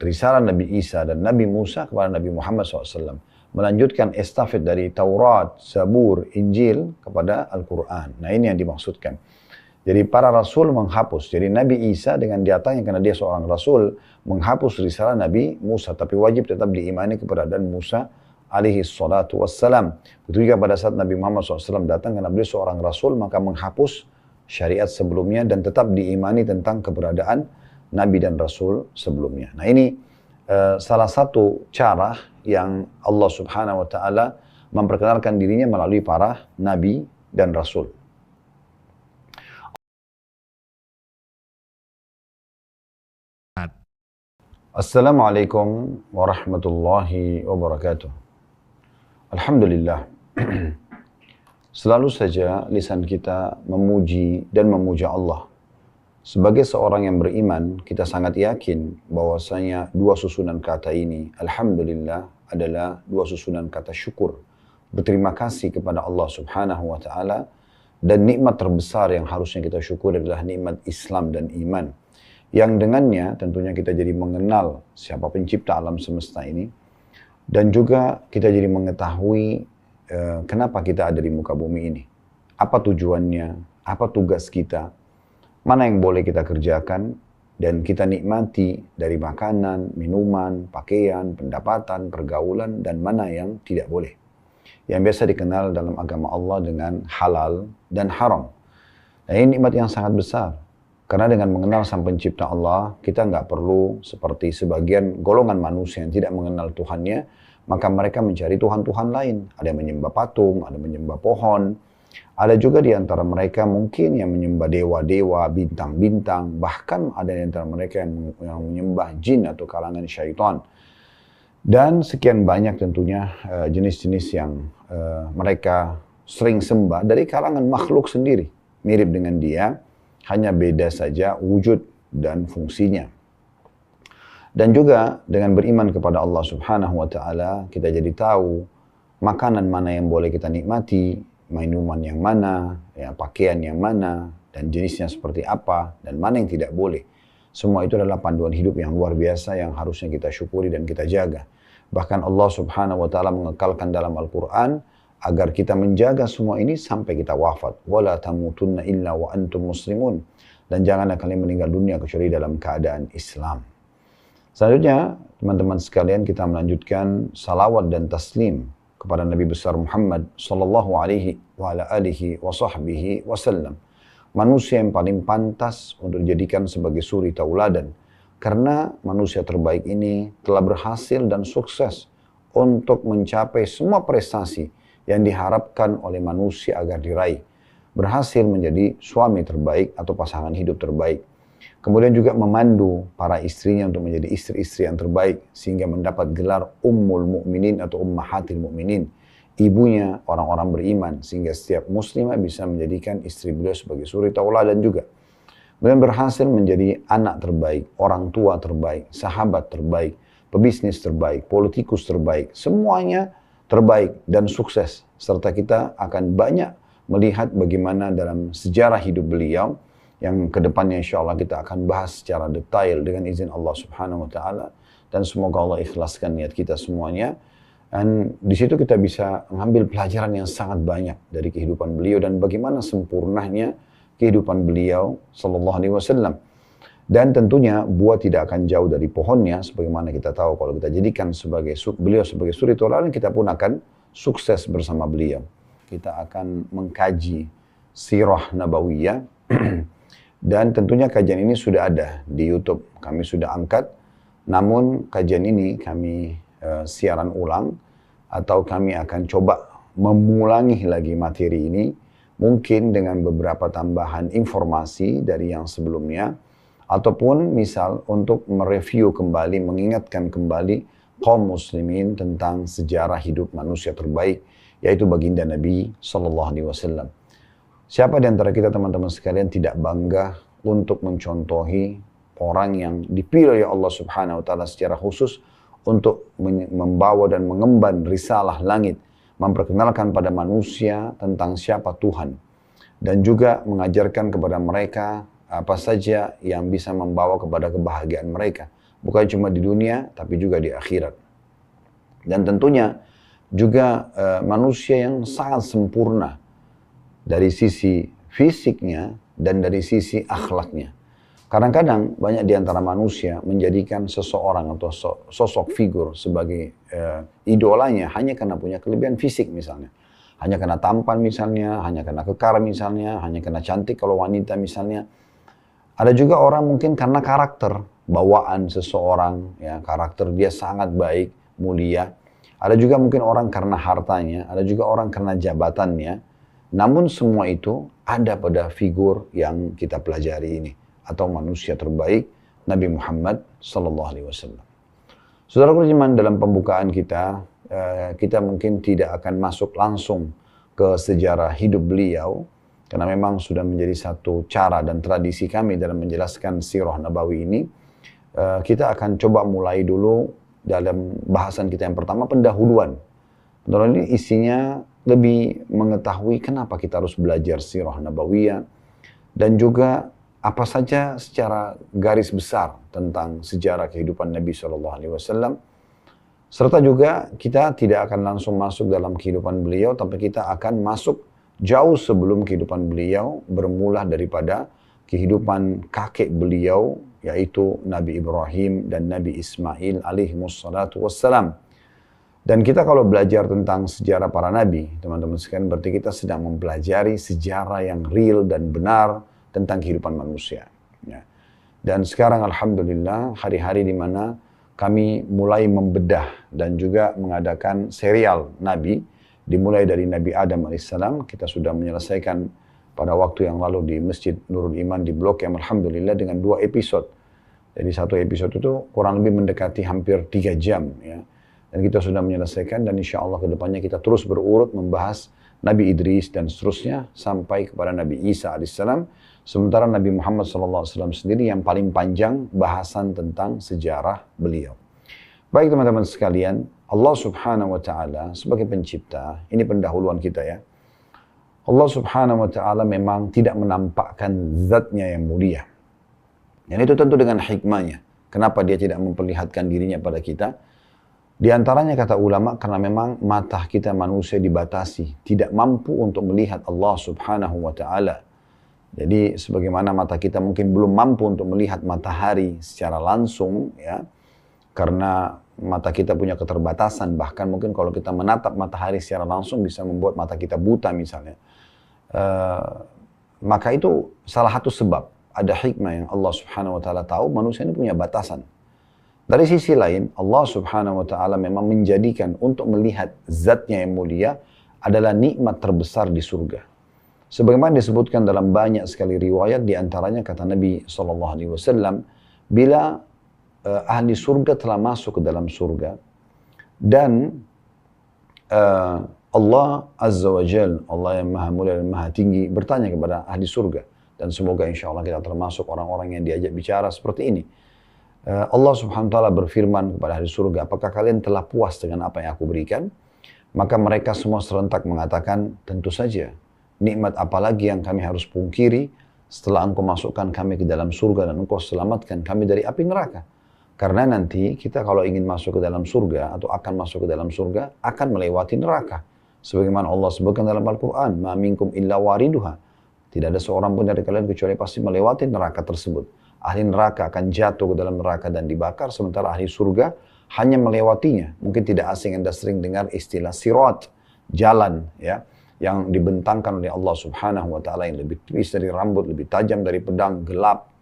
risalah Nabi Isa dan Nabi Musa kepada Nabi Muhammad SAW. Melanjutkan estafet dari Taurat, Zabur, Injil kepada Al-Quran. Nah ini yang dimaksudkan. Jadi para rasul menghapus. Jadi Nabi Isa dengan datangnya karena dia seorang rasul menghapus risalah Nabi Musa. Tapi wajib tetap diimani keberadaan Musa alaihi salatu wassalam. Begitu juga pada saat Nabi Muhammad SAW datang karena beliau seorang rasul maka menghapus syariat sebelumnya dan tetap diimani tentang keberadaan Nabi dan Rasul sebelumnya. Nah ini salah satu cara yang Allah Subhanahu Wa Taala memperkenalkan dirinya melalui para Nabi dan Rasul. Assalamualaikum warahmatullahi wabarakatuh. Alhamdulillah. Selalu saja lisan kita memuji dan memuja Allah. Sebagai seorang yang beriman, kita sangat yakin bahwasanya dua susunan kata ini, Alhamdulillah, adalah dua susunan kata syukur. Berterima kasih kepada Allah Subhanahu Wa Taala dan nikmat terbesar yang harusnya kita syukuri adalah nikmat Islam dan iman. Yang dengannya tentunya kita jadi mengenal siapa pencipta alam semesta ini. Dan juga kita jadi mengetahui kenapa kita ada di muka bumi ini. Apa tujuannya, apa tugas kita, mana yang boleh kita kerjakan, dan kita nikmati dari makanan, minuman, pakaian, pendapatan, pergaulan, dan mana yang tidak boleh. Yang biasa dikenal dalam agama Allah dengan halal dan haram. Nah ini nikmat yang sangat besar. Karena dengan mengenal Sang Pencipta Allah, kita nggak perlu seperti sebagian golongan manusia yang tidak mengenal Tuhannya, maka mereka mencari Tuhan-Tuhan lain. Ada yang menyembah patung, ada yang menyembah pohon. Ada juga di antara mereka mungkin yang menyembah dewa-dewa, bintang-bintang. Bahkan ada di antara mereka yang menyembah jin atau kalangan syaitan. Dan sekian banyak tentunya jenis-jenis yang mereka sering sembah dari kalangan makhluk sendiri. Mirip dengan dia. Hanya beda saja wujud dan fungsinya. Dan juga dengan beriman kepada Allah Subhanahu Wa Taala, kita jadi tahu makanan mana yang boleh kita nikmati, minuman yang mana, ya, pakaian yang mana, dan jenisnya seperti apa, dan mana yang tidak boleh. Semua itu adalah panduan hidup yang luar biasa yang harusnya kita syukuri dan kita jaga. Bahkan Allah Subhanahu Wa Taala mengekalkan dalam Al-Quran, agar kita menjaga semua ini sampai kita wafat. Wala tamutunna illa wa antum muslimun. Dan janganlah kalian meninggal dunia kecuali dalam keadaan Islam. Selanjutnya, teman-teman sekalian, kita melanjutkan salawat dan taslim kepada Nabi besar Muhammad sallallahu alaihi wa ala alihi wa sahbihi wasallam. Manusia yang paling pantas untuk dijadikan sebagai suri tauladan. Karena manusia terbaik ini telah berhasil dan sukses untuk mencapai semua prestasi yang diharapkan oleh manusia agar diraih. Berhasil menjadi suami terbaik atau pasangan hidup terbaik. Kemudian juga memandu para istrinya untuk menjadi istri-istri yang terbaik. Sehingga mendapat gelar Ummul Mu'minin atau Ummahatil Mu'minin. Ibunya orang-orang beriman. Sehingga setiap muslimah bisa menjadikan istri beliau sebagai suri tauladan juga. Kemudian berhasil menjadi anak terbaik, orang tua terbaik, sahabat terbaik, pebisnis terbaik, politikus terbaik. Semuanya terbaik dan sukses, serta kita akan banyak melihat bagaimana dalam sejarah hidup beliau yang kedepannya insya Allah kita akan bahas secara detail dengan izin Allah Subhanahu Wa Taala, dan semoga Allah ikhlaskan niat kita semuanya. Dan di situ kita bisa mengambil pelajaran yang sangat banyak dari kehidupan beliau dan bagaimana sempurnanya kehidupan beliau Sallallahu Alaihi Wasallam. Dan tentunya buah tidak akan jauh dari pohonnya, sebagaimana kita tahu kalau kita jadikan beliau sebagai suri tauladan, kita pun akan sukses bersama beliau. Kita akan mengkaji sirah nabawiyah, dan tentunya kajian ini sudah ada di YouTube, kami sudah angkat. Namun kajian ini kami siaran ulang, atau kami akan coba memulangi lagi materi ini, mungkin dengan beberapa tambahan informasi dari yang sebelumnya, ataupun misal untuk mereview kembali, mengingatkan kembali kaum muslimin tentang sejarah hidup manusia terbaik, yaitu baginda Nabi Sallallahu Alaihi Wasallam. Siapa di antara kita teman-teman sekalian tidak bangga untuk mencontohi orang yang dipilih oleh Allah Subhanahu Wa Taala secara khusus untuk membawa dan mengemban risalah langit, memperkenalkan pada manusia tentang siapa Tuhan, dan juga mengajarkan kepada mereka apa saja yang bisa membawa kepada kebahagiaan mereka. Bukan cuma di dunia, tapi juga di akhirat. Dan tentunya juga manusia yang sangat sempurna dari sisi fisiknya dan dari sisi akhlaknya. Kadang-kadang banyak di antara manusia menjadikan seseorang atau sosok figur sebagai idolanya hanya karena punya kelebihan fisik misalnya. Hanya karena tampan misalnya, hanya karena kekar misalnya, hanya karena cantik kalau wanita misalnya. Ada juga orang mungkin karena karakter, bawaan seseorang, ya karakter dia sangat baik, mulia. Ada juga mungkin orang karena hartanya, ada juga orang karena jabatannya. Namun semua itu ada pada figur yang kita pelajari ini, atau manusia terbaik, Nabi Muhammad SAW. Saudara Kuliman, dalam pembukaan kita, kita mungkin tidak akan masuk langsung ke sejarah hidup beliau, karena memang sudah menjadi satu cara dan tradisi kami dalam menjelaskan sirah Nabawi ini. Kita akan coba mulai dulu dalam bahasan kita yang pertama, pendahuluan. Pendahuluan ini isinya lebih mengetahui kenapa kita harus belajar sirah Nabawiyah, dan juga apa saja secara garis besar tentang sejarah kehidupan Nabi SAW. Serta juga kita tidak akan langsung masuk dalam kehidupan beliau, tapi kita akan masuk jauh sebelum kehidupan beliau, bermula daripada kehidupan kakek beliau, yaitu Nabi Ibrahim dan Nabi Ismail alaihimussalatu wassalam. Dan kita kalau belajar tentang sejarah para nabi, teman-teman sekalian, berarti kita sedang mempelajari sejarah yang real dan benar tentang kehidupan manusia. Ya. Dan sekarang alhamdulillah hari-hari di mana kami mulai membedah dan juga mengadakan serial nabi, dimulai dari Nabi Adam alaihissalam. Kita sudah menyelesaikan pada waktu yang lalu di Masjid Nurul Iman di Blok M, alhamdulillah, dengan 2 episode. Jadi satu episode itu kurang lebih mendekati hampir 3 jam, ya. Dan kita sudah menyelesaikan, dan insya Allah kedepannya kita terus berurut membahas Nabi Idris dan seterusnya sampai kepada Nabi Isa alaihissalam. Sementara Nabi Muhammad SAW sendiri yang paling panjang bahasan tentang sejarah beliau. Baik teman-teman sekalian, Allah Subhanahu wa Ta'ala sebagai pencipta, ini pendahuluan kita ya. Allah Subhanahu wa Ta'ala memang tidak menampakkan zatnya yang mulia. Dan itu tentu dengan hikmahnya. Kenapa dia tidak memperlihatkan dirinya pada kita? Di antaranya kata ulama, karena memang mata kita manusia dibatasi, tidak mampu untuk melihat Allah Subhanahu wa Ta'ala. Jadi sebagaimana mata kita mungkin belum mampu untuk melihat matahari secara langsung, ya, karena mata kita punya keterbatasan, bahkan mungkin kalau kita menatap matahari secara langsung bisa membuat mata kita buta misalnya. Maka itu salah satu sebab, ada hikmah yang Allah Subhanahu wa Ta'ala tahu manusia ini punya batasan. Dari sisi lain, Allah Subhanahu wa Ta'ala memang menjadikan untuk melihat zatnya yang mulia adalah nikmat terbesar di surga. Sebagaimana disebutkan dalam banyak sekali riwayat, di antaranya kata Nabi SAW, bila ahli surga telah masuk ke dalam surga, dan Allah Azza wa Jal, Allah yang maha mulia dan maha tinggi, bertanya kepada ahli surga, dan semoga insya Allah kita termasuk orang-orang yang diajak bicara seperti ini. Allah Subhanahu wa Ta'ala berfirman kepada ahli surga, apakah kalian telah puas dengan apa yang aku berikan? Maka mereka semua serentak mengatakan, tentu saja. Nikmat apalagi yang kami harus pungkiri setelah engkau masukkan kami ke dalam surga dan engkau selamatkan kami dari api neraka. Karena nanti kita kalau ingin masuk ke dalam surga atau akan masuk ke dalam surga, akan melewati neraka. Sebagaimana Allah sebutkan dalam Al-Quran, ma minkum illa wariduha. Tidak ada seorang pun dari kalian kecuali pasti melewati neraka tersebut. Ahli neraka akan jatuh ke dalam neraka dan dibakar, sementara ahli surga hanya melewatinya. Mungkin tidak asing Anda sering dengar istilah sirat, jalan, ya, yang dibentangkan oleh Allah Subhanahu wa Ta'ala, yang lebih tipis dari rambut, lebih tajam dari pedang, gelap,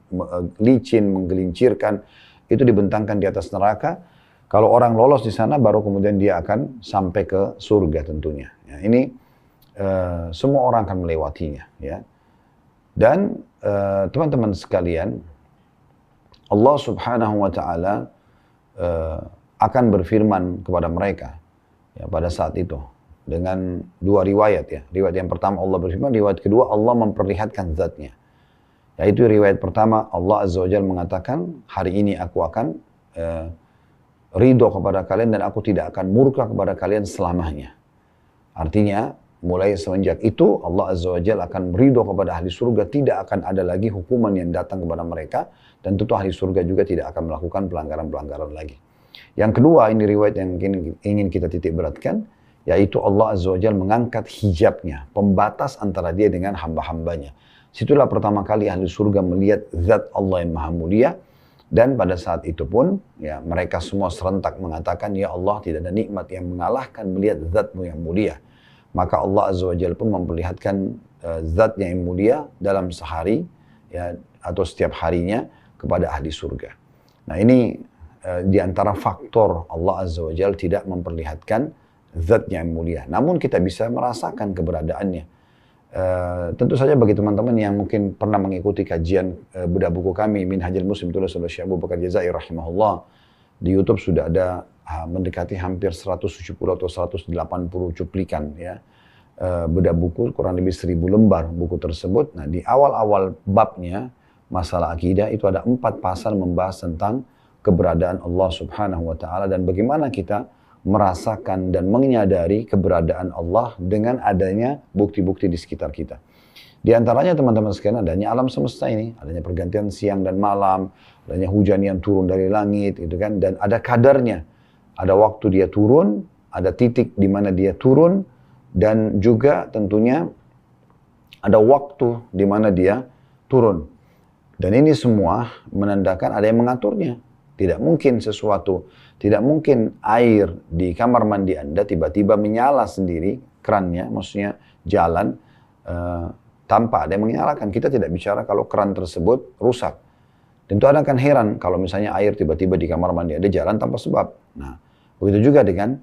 licin, menggelincirkan, itu dibentangkan di atas neraka. Kalau orang lolos di sana, baru kemudian dia akan sampai ke surga tentunya. Ya, ini semua orang akan melewatinya, ya. Dan teman-teman sekalian, Allah Subhanahu wa Ta'ala akan berfirman kepada mereka, ya, pada saat itu dengan 2 riwayat, ya. Riwayat yang pertama Allah berfirman, riwayat kedua Allah memperlihatkan zatnya. Yaitu riwayat pertama Allah Azza wa Jalla mengatakan, hari ini aku akan ridho kepada kalian dan aku tidak akan murka kepada kalian selamanya. Artinya mulai semenjak itu Allah Azza wa Jalla akan meridho kepada ahli surga, tidak akan ada lagi hukuman yang datang kepada mereka, dan tentu ahli surga juga tidak akan melakukan pelanggaran-pelanggaran lagi. Yang kedua, ini riwayat yang ingin kita titik beratkan, yaitu Allah Azza wa Jalla mengangkat hijabnya, pembatas antara dia dengan hamba-hambanya. Situlah pertama kali ahli surga melihat zat Allah yang maha mulia, dan pada saat itu pun ya mereka semua serentak mengatakan, ya Allah, tidak ada nikmat yang mengalahkan melihat zat-Mu yang mulia. Maka Allah Azza wa Jalla pun memperlihatkan zat-Nya yang mulia dalam sehari ya, atau setiap harinya kepada ahli surga. Nah, ini di antara faktor Allah Azza wa Jalla tidak memperlihatkan zat-Nya yang mulia. Namun kita bisa merasakan keberadaannya. Tentu saja bagi teman-teman yang mungkin pernah mengikuti kajian bedah buku kami Minhajul Muslim tulis oleh Syekh Abu Bakar Jazair rahimahullah, di YouTube sudah ada mendekati hampir 170 atau 180 cuplikan ya, bedah buku kurang lebih 1000 lembar buku tersebut. Nah, di awal-awal babnya masalah akidah itu ada 4 pasal membahas tentang keberadaan Allah Subhanahu wa taala dan bagaimana kita merasakan dan menyadari keberadaan Allah dengan adanya bukti-bukti di sekitar kita. Di antaranya teman-teman sekalian adanya alam semesta ini, adanya pergantian siang dan malam, adanya hujan yang turun dari langit, gitu kan, dan ada kadarnya. Ada waktu dia turun, ada titik di mana dia turun, dan juga tentunya ada waktu di mana dia turun. Dan ini semua menandakan ada yang mengaturnya. Tidak mungkin sesuatu, tidak mungkin air di kamar mandi Anda tiba-tiba menyala sendiri, kerannya, maksudnya jalan, tanpa ada yang menyalakan. Kita tidak bicara kalau keran tersebut rusak. Tentu Anda akan heran kalau misalnya air tiba-tiba di kamar mandi Anda jalan tanpa sebab. Nah, begitu juga dengan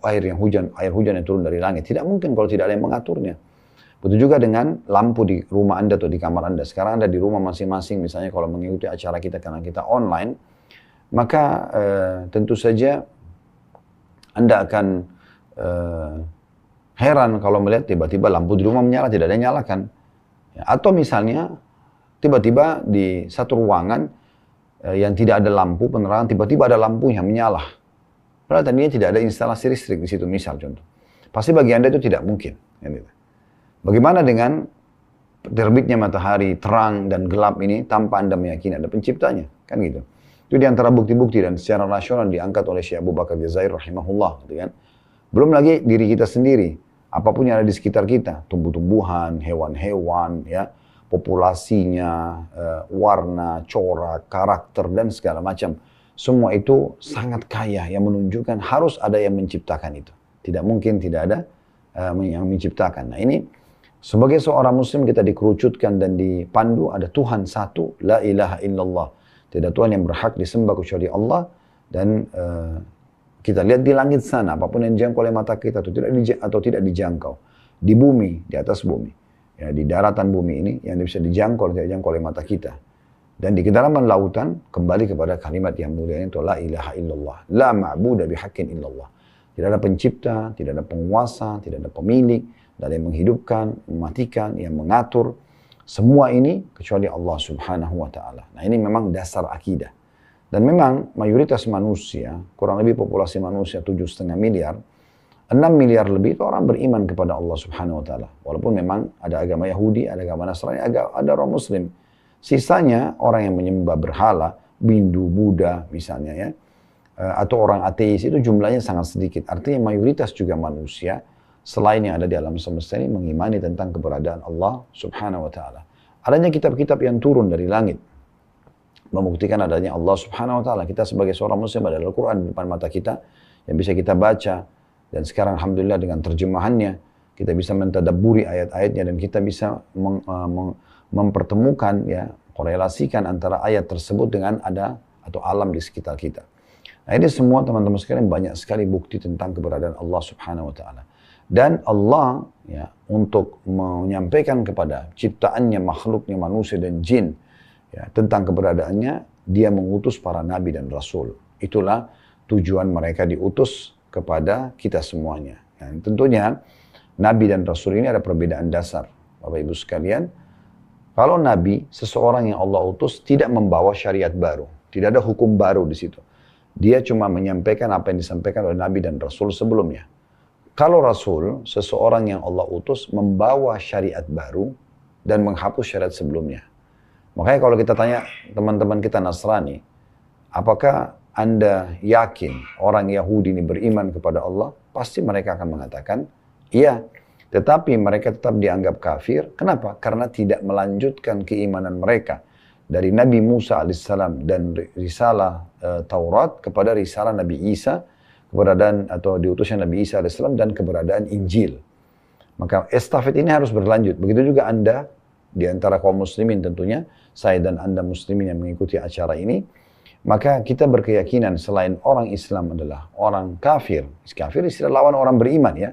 air hujan yang turun dari langit. Tidak mungkin kalau tidak ada yang mengaturnya. Begitu juga dengan lampu di rumah Anda atau di kamar Anda. Sekarang Anda di rumah masing-masing, misalnya kalau mengikuti acara kita karena kita online, maka tentu saja Anda akan heran kalau melihat tiba-tiba lampu di rumah menyala, tidak ada yang nyalakan. Ya, atau misalnya tiba-tiba di satu ruangan yang tidak ada lampu penerangan, tiba-tiba ada lampu yang menyala. Padahal tadinya tidak ada instalasi listrik di situ, misal contoh. Pasti bagi Anda itu tidak mungkin. Bagaimana dengan terbitnya matahari, terang dan gelap ini tanpa Anda meyakini ada penciptanya? Kan gitu. Itu di antara bukti-bukti dan secara rasional diangkat oleh Syekh Abu Bakar Jazair rahimahullah, gitu kan. Belum lagi diri kita sendiri, apapun yang ada di sekitar kita, tumbuh-tumbuhan, hewan-hewan, ya, populasinya, warna, corak, karakter dan segala macam. Semua itu sangat kaya yang menunjukkan harus ada yang menciptakan itu. Tidak mungkin tidak ada yang menciptakan. Nah, ini sebagai seorang muslim kita dikerucutkan dan dipandu ada Tuhan satu, la ilaha illallah. Tidak Tuhan yang berhak disembah kecuali Allah, dan kita lihat di langit sana, apapun yang dijangkau oleh mata kita atau tidak dijangkau. Di bumi, di atas bumi, ya, di daratan bumi ini yang bisa dijangkau atau tidak dijangkau oleh mata kita. Dan di kedalaman lautan, kembali kepada kalimat yang mulia itu, la ilaha illallah, la ma'buda bihaqqin illallah. Tidak ada pencipta, tidak ada penguasa, tidak ada pemilik, tidak ada yang menghidupkan, mematikan, yang mengatur. Semua ini kecuali Allah Subhanahu wa ta'ala. Nah, ini memang dasar akidah. Dan memang mayoritas manusia, kurang lebih populasi manusia 7,5 miliar, 6 miliar lebih itu orang beriman kepada Allah Subhanahu wa ta'ala. Walaupun memang ada agama Yahudi, ada agama Nasrani, ada orang Muslim. Sisanya orang yang menyembah berhala, Hindu, Buddha misalnya ya, atau orang ateis, itu jumlahnya sangat sedikit. Artinya mayoritas juga manusia selain yang ada di alam semesta ini mengimani tentang keberadaan Allah Subhanahu wa ta'ala. Adanya kitab-kitab yang turun dari langit membuktikan adanya Allah Subhanahu wa ta'ala. Kita sebagai seorang muslim ada Al-Quran di depan mata kita yang bisa kita baca, dan sekarang alhamdulillah dengan terjemahannya kita bisa mentadabburi ayat-ayatnya, dan kita bisa mempertemukan ya, korelasikan antara ayat tersebut dengan ada atau alam di sekitar kita. Nah, ini semua teman-teman sekalian banyak sekali bukti tentang keberadaan Allah Subhanahu wa ta'ala. Dan Allah ya, untuk menyampaikan kepada ciptaannya, makhluknya, manusia dan jin ya, tentang keberadaannya, dia mengutus para nabi dan rasul. Itulah tujuan mereka diutus kepada kita semuanya. Dan tentunya nabi dan rasul ini ada perbedaan dasar, Bapak Ibu sekalian. Kalau nabi, seseorang yang Allah utus tidak membawa syariat baru, tidak ada hukum baru di situ. Dia cuma menyampaikan apa yang disampaikan oleh nabi dan rasul sebelumnya. Kalau Rasul, seseorang yang Allah utus membawa syariat baru dan menghapus syariat sebelumnya. Makanya kalau kita tanya teman-teman kita Nasrani, apakah Anda yakin orang Yahudi ini beriman kepada Allah? Pasti mereka akan mengatakan, iya. Tetapi mereka tetap dianggap kafir. Kenapa? Karena tidak melanjutkan keimanan mereka dari Nabi Musa alaihissalam dan risalah Taurat kepada risalah Nabi Isa, keberadaan atau diutusnya Nabi Isa alaihissalam dan keberadaan Injil. Maka estafet ini harus berlanjut. Begitu juga Anda, di antara kaum muslimin tentunya, saya dan Anda muslimin yang mengikuti acara ini, maka kita berkeyakinan selain orang Islam adalah orang kafir. Kafir istilah lawan orang beriman ya.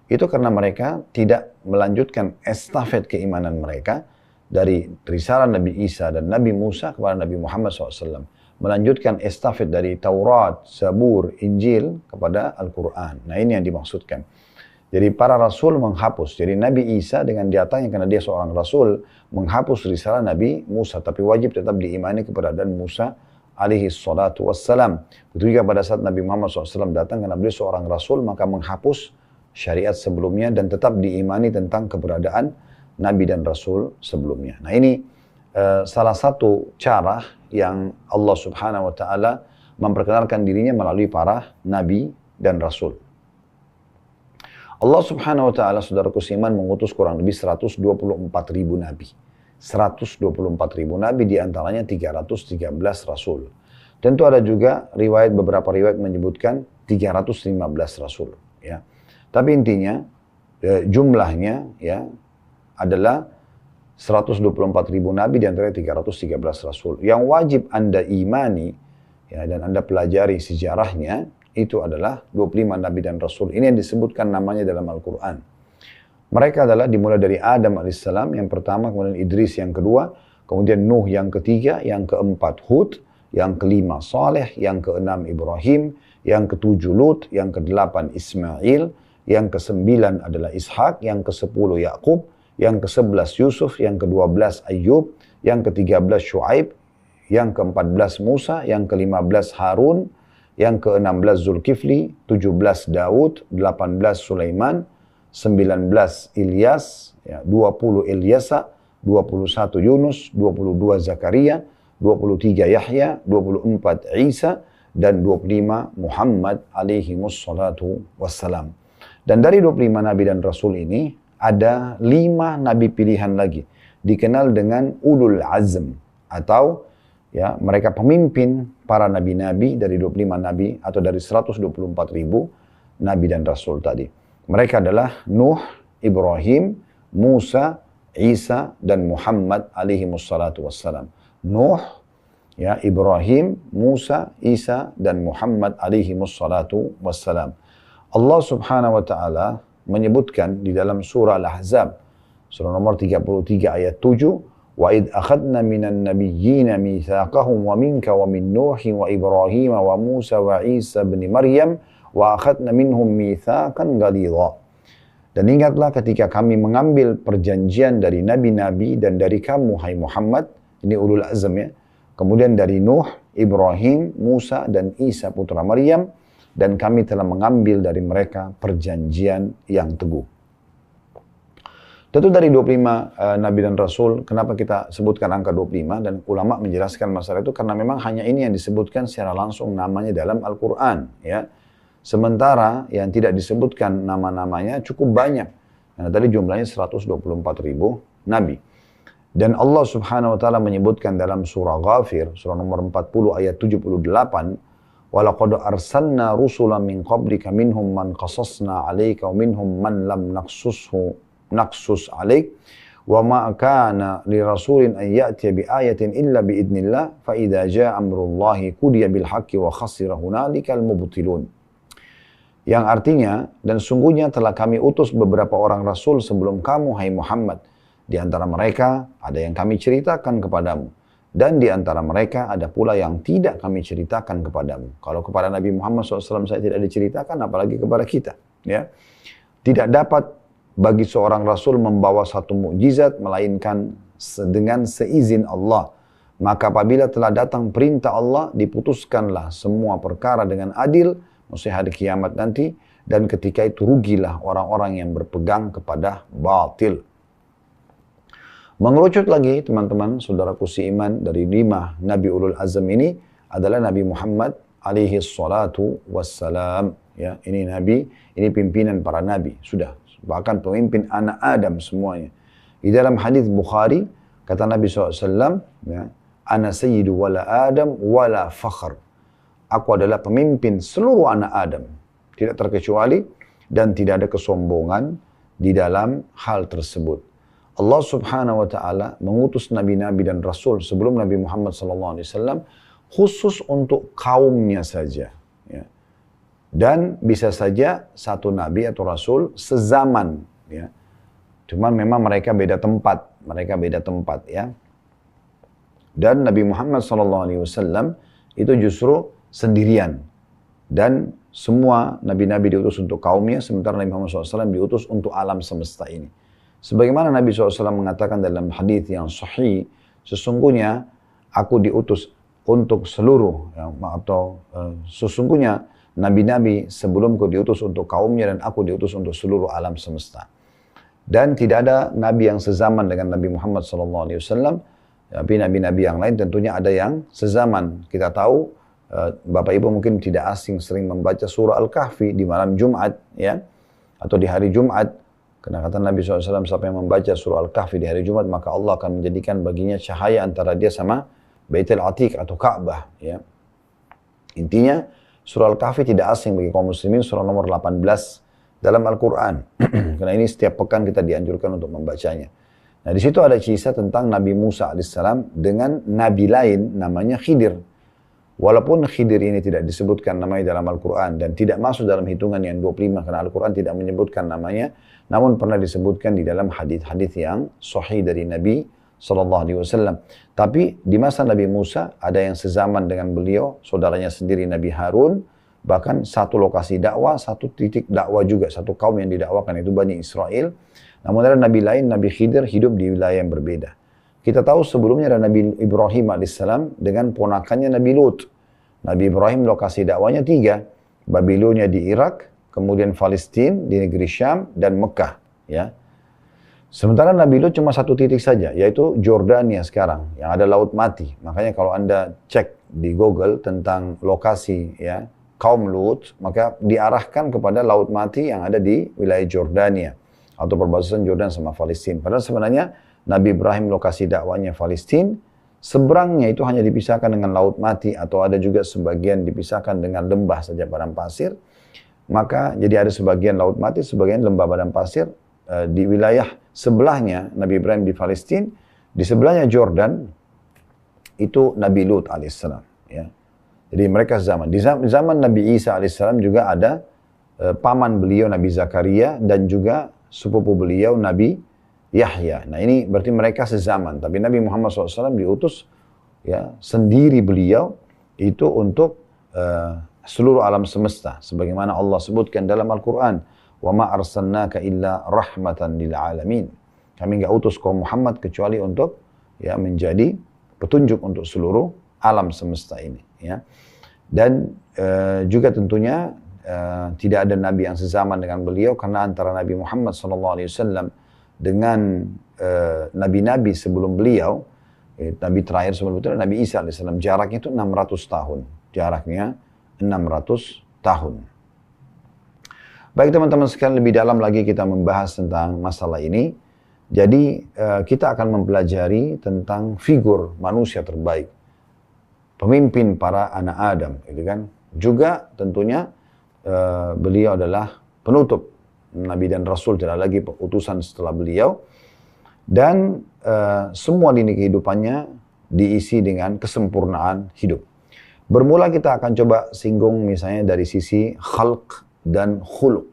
Itu karena mereka tidak melanjutkan estafet keimanan mereka dari risalah Nabi Isa dan Nabi Musa kepada Nabi Muhammad SAW. Melanjutkan estafet dari Taurat, Zabur, Injil kepada Al-Quran. Nah ini yang dimaksudkan. Jadi para rasul menghapus. Jadi Nabi Isa dengan datangnya karena dia seorang rasul menghapus risalah Nabi Musa. Tapi wajib tetap diimani keberadaan Musa alaihi salatu wassalam. Begitu juga pada saat Nabi Muhammad SAW datang karena beliau seorang rasul maka menghapus syariat sebelumnya dan tetap diimani tentang keberadaan Nabi dan Rasul sebelumnya. Nah ini salah satu cara yang Allah Subhanahu wa Ta'ala memperkenalkan dirinya melalui para nabi dan rasul. Allah Subhanahu wa Ta'ala, saudaraku seiman, mengutus kurang lebih 124.000 nabi. 124.000 nabi, diantaranya 313 rasul. Tentu ada juga beberapa riwayat menyebutkan 315 rasul. Ya. Tapi intinya jumlahnya ya adalah 124.000 nabi di antara 313 rasul. Yang wajib Anda imani ya, dan Anda pelajari sejarahnya itu adalah 25 nabi dan rasul. Ini yang disebutkan namanya dalam Al-Quran. Mereka adalah dimulai dari Adam alaihissalam yang pertama, kemudian Idris yang kedua, kemudian Nuh yang ketiga, yang keempat Hud, yang kelima Saleh, yang keenam Ibrahim, yang ketujuh Lut, yang kedelapan Ismail, yang kesembilan adalah Ishak, yang kesepuluh Yakub, yang ke-11 Yusuf, yang ke-12 Ayub, yang ke-13 Shu'aib, yang ke-14 Musa, yang ke-15 Harun, yang ke-16 Zulkifli, 17 Daud, 18 Sulaiman, 19 Ilyas, ya, 20 Ilyasa, 21 Yunus, 22 Zakaria, 23 Yahya, 24 Isa, dan 25 Muhammad alaihi wassalatu wassalam. Dan dari 25 Nabi dan Rasul ini, ada 5 nabi pilihan lagi. Dikenal dengan ulul azm. Atau ya mereka pemimpin para nabi-nabi dari 25 nabi atau dari 124.000 nabi dan rasul tadi. Mereka adalah Nuh, Ibrahim, Musa, Isa, dan Muhammad alaihi wassalatu wassalam. Nuh, ya, Ibrahim, Musa, Isa, dan Muhammad alaihi wassalatu wassalam. Allah Subhanahu wa Ta'ala menyebutkan di dalam surah Al-Ahzab, surah nomor 33 ayat 7, wa id akhadna minan nabiyyina mitsaqahum wa minka wa min Nuhin wa Ibrahim wa Musa wa Isa bin Maryam wa akhadna minhum mitsaqan ghalidha. Dan ingatlah ketika kami mengambil perjanjian dari nabi-nabi dan dari kamu hai Muhammad, ini ulul azm ya. Kemudian dari Nuh, Ibrahim, Musa dan Isa putra Maryam, dan kami telah mengambil dari mereka perjanjian yang teguh. Tentu dari 25 Nabi dan Rasul, kenapa kita sebutkan angka 25, dan ulama menjelaskan masalah itu karena memang hanya ini yang disebutkan secara langsung namanya dalam Al-Quran. Ya. Sementara yang tidak disebutkan nama-namanya cukup banyak. Karena tadi jumlahnya 124.000 Nabi. Dan Allah Subhanahu Wa Ta'ala menyebutkan dalam surah Ghafir, surah nomor 40 ayat 78, وَلَقَدْ أَرْسَلْنَا رُسُلًا مِنْ قَبْلِكَ مِنْهُمْ مَنْ قَصَصْنَا عَلَيْكَ وَمِنْهُمْ مَنْ لَمْ نَقْصُصْ عَلَيْكَ وَمَا كَانَ لِرَسُولٍ أَنْ يَأْتِيَ بِآيَةٍ إِلَّا بِإِذْنِ اللَّهِ فَإِذَا جَاءَ أَمْرُ اللَّهِ قُضِيَ بِالْحَقِّ وَخَسِرَ هُنَالِكَ الْمُبْطِلُونَ. Yang artinya, dan sungguhnya telah kami utus beberapa orang rasul sebelum kamu, hai Muhammad. Di antara mereka ada yang kami ceritakan kepadamu. Dan di antara mereka ada pula yang tidak kami ceritakan kepadamu. Kalau kepada Nabi Muhammad SAW saya tidak diceritakan, apalagi kepada kita. Ya. Tidak dapat bagi seorang Rasul membawa satu mukjizat, melainkan dengan seizin Allah. Maka apabila telah datang perintah Allah, diputuskanlah semua perkara dengan adil, maksudnya hari kiamat nanti, dan ketika itu rugilah orang-orang yang berpegang kepada batil. Mengerucut lagi teman-teman, saudaraku seiman, dari 5 Nabi Ulul Azam ini adalah Nabi Muhammad alaihi salatu wassalam. Ya, ini Nabi, ini pimpinan para Nabi, sudah. Bahkan pemimpin anak Adam semuanya. Di dalam hadis Bukhari, kata Nabi SAW, ya, Ana sayyidu wala Adam wala fakhr. Aku adalah pemimpin seluruh anak Adam. Tidak terkecuali dan tidak ada kesombongan di dalam hal tersebut. Allah Subhanahu wa taala mengutus nabi-nabi dan rasul sebelum Nabi Muhammad SAW khusus untuk kaumnya saja, ya. Dan bisa saja satu nabi atau rasul sezaman, ya. Cuman memang mereka beda tempat, ya. Dan Nabi Muhammad SAW itu justru sendirian. Dan semua nabi-nabi diutus untuk kaumnya, sementara Nabi Muhammad SAW diutus untuk alam semesta ini. Sebagaimana Nabi SAW mengatakan dalam hadis yang sahih, sesungguhnya aku diutus untuk seluruh, ya, sesungguhnya nabi-nabi sebelumku diutus untuk kaumnya dan aku diutus untuk seluruh alam semesta. Dan tidak ada nabi yang sezaman dengan Nabi Muhammad SAW, tapi nabi-nabi yang lain tentunya ada yang sezaman. Kita tahu, Bapak Ibu mungkin tidak asing sering membaca surah Al-Kahfi di malam Jumat, ya, atau di hari Jumat. Karena kata Nabi SAW, siapa yang membaca surah Al-Kahfi di hari Jumat, maka Allah akan menjadikan baginya cahaya antara dia sama Baitul Atiq atau Ka'bah. Ya. Intinya, surah Al-Kahfi tidak asing bagi kaum muslimin, surah nomor 18 dalam Al-Quran. Karena ini setiap pekan kita dianjurkan untuk membacanya. Nah, di situ ada kisah tentang Nabi Musa alaihissalam dengan nabi lain namanya Khidir. Walaupun Khidir ini tidak disebutkan namanya dalam Al-Quran dan tidak masuk dalam hitungan yang 25 karena Al-Quran tidak menyebutkan namanya, namun pernah disebutkan di dalam hadis-hadis yang sahih dari Nabi SAW. Tapi di masa Nabi Musa ada yang sezaman dengan beliau, saudaranya sendiri Nabi Harun, bahkan satu lokasi dakwah, satu titik dakwah juga, satu kaum yang didakwakan itu Bani Israel. Namun ada Nabi lain, Nabi Khidir hidup di wilayah yang berbeda. Kita tahu sebelumnya ada Nabi Ibrahim alaihissalam dengan ponakannya Nabi Lut. Nabi Ibrahim lokasi dakwanya 3, Babilonia di Irak, kemudian Palestina di negeri Syam dan Mekah. Ya. Sementara Nabi Lut cuma satu titik saja, yaitu Jordania sekarang, yang ada Laut Mati. Makanya kalau Anda cek di Google tentang lokasi, ya, kaum Lut, maka diarahkan kepada Laut Mati yang ada di wilayah Jordania atau perbatasan Jordan sama Palestina. Padahal sebenarnya Nabi Ibrahim lokasi dakwanya Palestina, seberangnya itu hanya dipisahkan dengan Laut Mati atau ada juga sebagian dipisahkan dengan lembah saja padang pasir. Maka jadi ada sebagian Laut Mati, sebagian lembah padang pasir. Di wilayah sebelahnya Nabi Ibrahim di Palestina, di sebelahnya Jordan itu Nabi Lut alaihissalam. Ya. Jadi mereka zaman. Di zaman Nabi Isa alaihissalam juga ada paman beliau Nabi Zakaria dan juga sepupu beliau Nabi Yahya. Nah ini berarti mereka sezaman. Tapi Nabi Muhammad SAW diutus, ya, sendiri beliau itu untuk seluruh alam semesta. Sebagaimana Allah sebutkan dalam Al-Quran, وَمَا أَرْسَلْنَاكَ إِلَّا رَحْمَةً لِلْعَالَمِينَ. Kami nggak utus kaum Muhammad kecuali untuk, ya, menjadi petunjuk untuk seluruh alam semesta ini. Ya. Dan juga tentunya tidak ada nabi yang sezaman dengan beliau, karena antara Nabi Muhammad SAW dengan nabi-nabi sebelum beliau, nabi terakhir sebelum itu Nabi Isa AS, jaraknya itu 600 tahun. Jaraknya 600 tahun. Baik teman-teman sekalian, lebih dalam lagi kita membahas tentang masalah ini. Jadi kita akan mempelajari tentang figur manusia terbaik, pemimpin para anak Adam, gitu kan. Juga tentunya beliau adalah penutup, Nabi dan Rasul, tidak lagi utusan setelah beliau. Dan semua lini kehidupannya diisi dengan kesempurnaan hidup. Bermula kita akan coba singgung misalnya dari sisi khalq dan khuluq.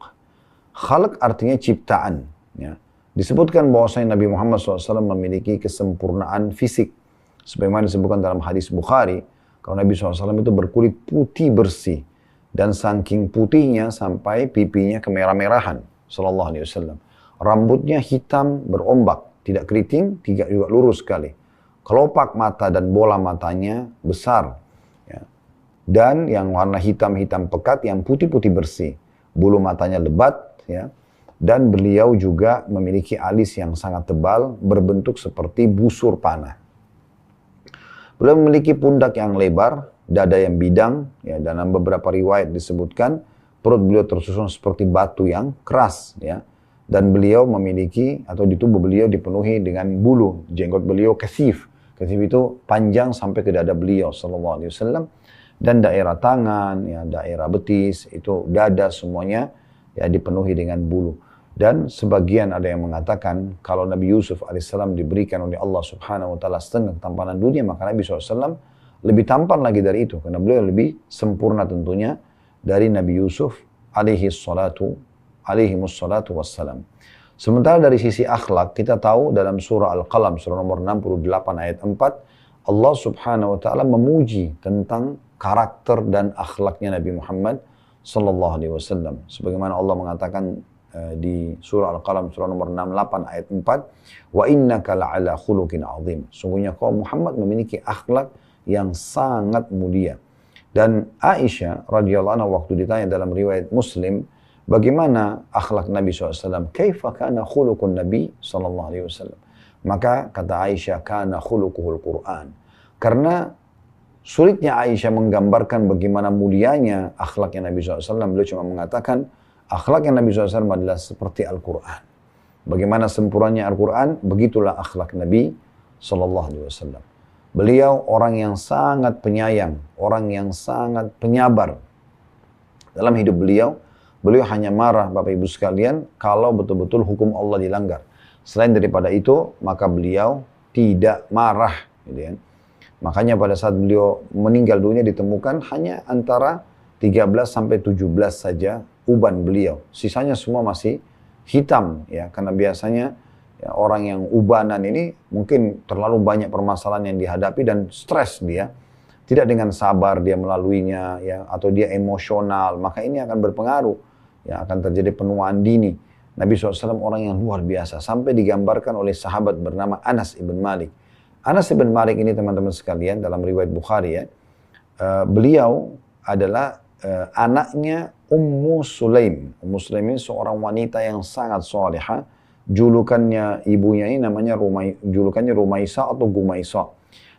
Khalq artinya ciptaan. Ya. Disebutkan bahwasanya Nabi Muhammad SAW memiliki kesempurnaan fisik. Sebagaimana disebutkan dalam hadis Bukhari, kalau Nabi SAW itu berkulit putih bersih. Dan saking putihnya sampai pipinya kemerah-merahan. Sallallahu Alaihi Wasallam. Rambutnya hitam berombak, tidak keriting, tidak juga lurus sekali. Kelopak mata dan bola matanya besar. Ya. dan yang warna hitam-hitam pekat, yang putih-putih bersih. Bulu matanya lebat, ya. Dan beliau juga memiliki alis yang sangat tebal, berbentuk seperti busur panah. Beliau memiliki pundak yang lebar, dada yang bidang, ya, dalam beberapa riwayat disebutkan perut beliau tersusun seperti batu yang keras, ya. Dan beliau memiliki, atau di tubuh beliau dipenuhi dengan bulu, jenggot beliau kasif. Kasif itu panjang sampai ke dada beliau sallallahu alaihi wasallam, dan daerah tangan, ya, daerah betis, itu dada semuanya ya dipenuhi dengan bulu. Dan sebagian ada yang mengatakan kalau Nabi Yusuf alaihissalam diberikan oleh Allah subhanahu wa ta'ala setengah ketampanan dunia, maka Nabi SAW lebih tampan lagi dari itu, karena beliau lebih sempurna tentunya dari Nabi Yusuf alaihi salatu wassalam. Sementara dari sisi akhlak, kita tahu dalam surah Al-Qalam, surah nomor 68 ayat 4, Allah subhanahu wa ta'ala memuji tentang karakter dan akhlaknya Nabi Muhammad sallallahu alaihi wasallam. Sebagaimana Allah mengatakan di surah Al-Qalam, surah nomor 68 ayat 4, wa innaka la'ala khuluqin azim. Sungguhnya kau Muhammad memiliki akhlak yang sangat mulia. Dan Aisyah radhiyallahu anha waktu ditanya dalam riwayat Muslim, bagaimana akhlak Nabi SAW? Kaifa kana khuluqun Nabi sallallahu alaihi wasallam? Maka kata Aisyah, kana khuluquhul Qur'an. Karena sulitnya Aisyah menggambarkan bagaimana mulianya akhlaknya Nabi SAW, beliau cuma mengatakan akhlaknya Nabi SAW adalah seperti Al-Quran. Bagaimana sempurnanya Al-Quran, begitulah akhlak Nabi SAW. Beliau orang yang sangat penyayang, orang yang sangat penyabar. Dalam hidup beliau hanya marah Bapak Ibu sekalian kalau betul-betul hukum Allah dilanggar. Selain daripada itu, maka beliau tidak marah. Gitu ya. Makanya pada saat beliau meninggal dunia ditemukan hanya antara 13 sampai 17 saja uban beliau. Sisanya semua masih hitam, ya, karena biasanya ya, orang yang ubanan ini mungkin terlalu banyak permasalahan yang dihadapi dan stres dia. Tidak dengan sabar dia melaluinya, ya, atau dia emosional, maka ini akan berpengaruh, ya, akan terjadi penuaan dini. Nabi SAW orang yang luar biasa, sampai digambarkan oleh sahabat bernama Anas ibn Malik. Anas ibn Malik ini teman-teman sekalian dalam riwayat Bukhari, ya, beliau adalah anaknya Ummu Sulaim. Ummu Sulaim ini seorang wanita yang sangat salihah. Julukannya ibunya ini namanya julukannya Rumaisa atau Gumaisa.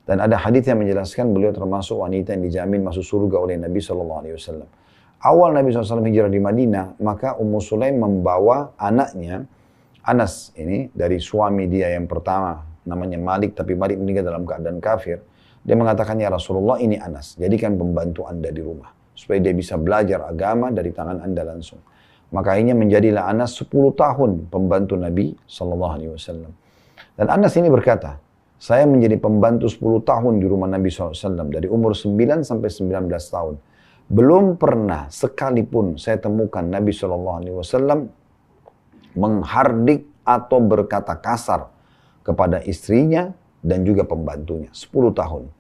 Dan ada hadis yang menjelaskan beliau termasuk wanita yang dijamin masuk surga oleh Nabi SAW. Awal Nabi SAW hijrah di Madinah, maka Ummu Sulaim membawa anaknya, Anas ini, dari suami dia yang pertama, namanya Malik, tapi Malik meninggal dalam keadaan kafir. Dia mengatakan, ya Rasulullah, ini Anas, jadikan pembantu anda di rumah, supaya dia bisa belajar agama dari tangan anda langsung. Maka akhirnya menjadilah Anas 10 tahun pembantu Nabi SAW. Dan Anas ini berkata, saya menjadi pembantu 10 tahun di rumah Nabi SAW, dari umur 9 sampai 19 tahun. Belum pernah sekalipun saya temukan Nabi SAW menghardik atau berkata kasar kepada istrinya dan juga pembantunya. 10 tahun.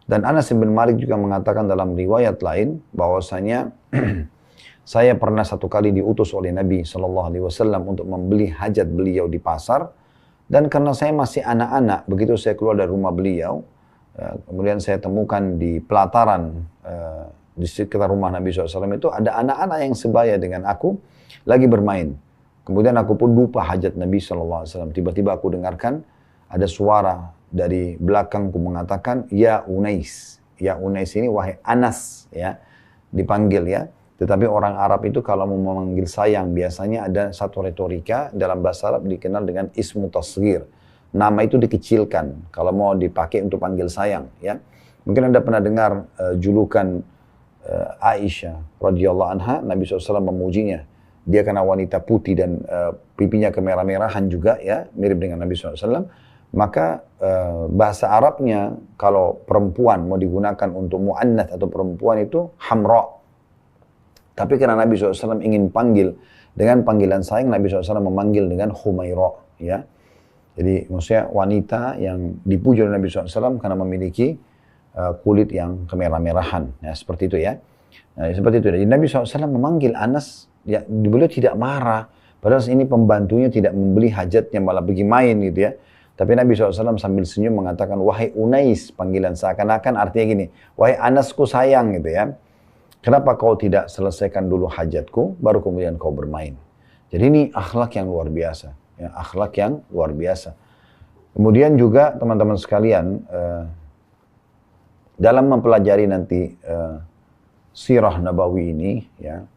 Dan Anas bin Malik juga mengatakan dalam riwayat lain bahwasanya saya pernah satu kali diutus oleh Nabi SAW untuk membeli hajat beliau di pasar. Dan karena saya masih anak-anak, begitu saya keluar dari rumah beliau, kemudian saya temukan di pelataran di sekitar rumah Nabi SAW itu ada anak-anak yang sebaya dengan aku lagi bermain. Kemudian aku pun lupa hajat Nabi SAW. Tiba-tiba aku dengarkan ada suara dari belakangku mengatakan, ya Unais. Ya Unais ini wahai Anas, ya, dipanggil, ya. Tetapi orang Arab itu kalau mau memanggil sayang, biasanya ada satu retorika dalam bahasa Arab dikenal dengan ismu tasghir. Nama itu dikecilkan kalau mau dipakai untuk panggil sayang, ya. Mungkin Anda pernah dengar julukan Aisyah radhiyallahu anha, Nabi SAW memujinya. Dia karena wanita putih dan pipinya kemerah-merahan juga, ya, mirip dengan Nabi SAW. Maka bahasa Arabnya kalau perempuan mau digunakan untuk mu'annath atau perempuan itu hamra. Tapi karena Nabi SAW ingin panggil dengan panggilan sayang, Nabi SAW memanggil dengan Humaira, ya. Jadi maksudnya wanita yang dipuji oleh Nabi SAW karena memiliki kulit yang kemerah-merahan, ya, seperti itu, ya. Nah, seperti itu. Jadi Nabi SAW memanggil Anas, ya, beliau tidak marah. Padahal ini pembantunya tidak membeli hajatnya, malah pergi main gitu, ya. Tapi Nabi SAW sambil senyum mengatakan, wahai Unais, panggilan seakan-akan artinya gini, wahai Anasku sayang gitu ya. Kenapa kau tidak selesaikan dulu hajatku, baru kemudian kau bermain. Jadi ini akhlak yang luar biasa. Ya, akhlak yang luar biasa. Kemudian juga teman-teman sekalian, dalam mempelajari nanti sirah Nabawi ini, ya,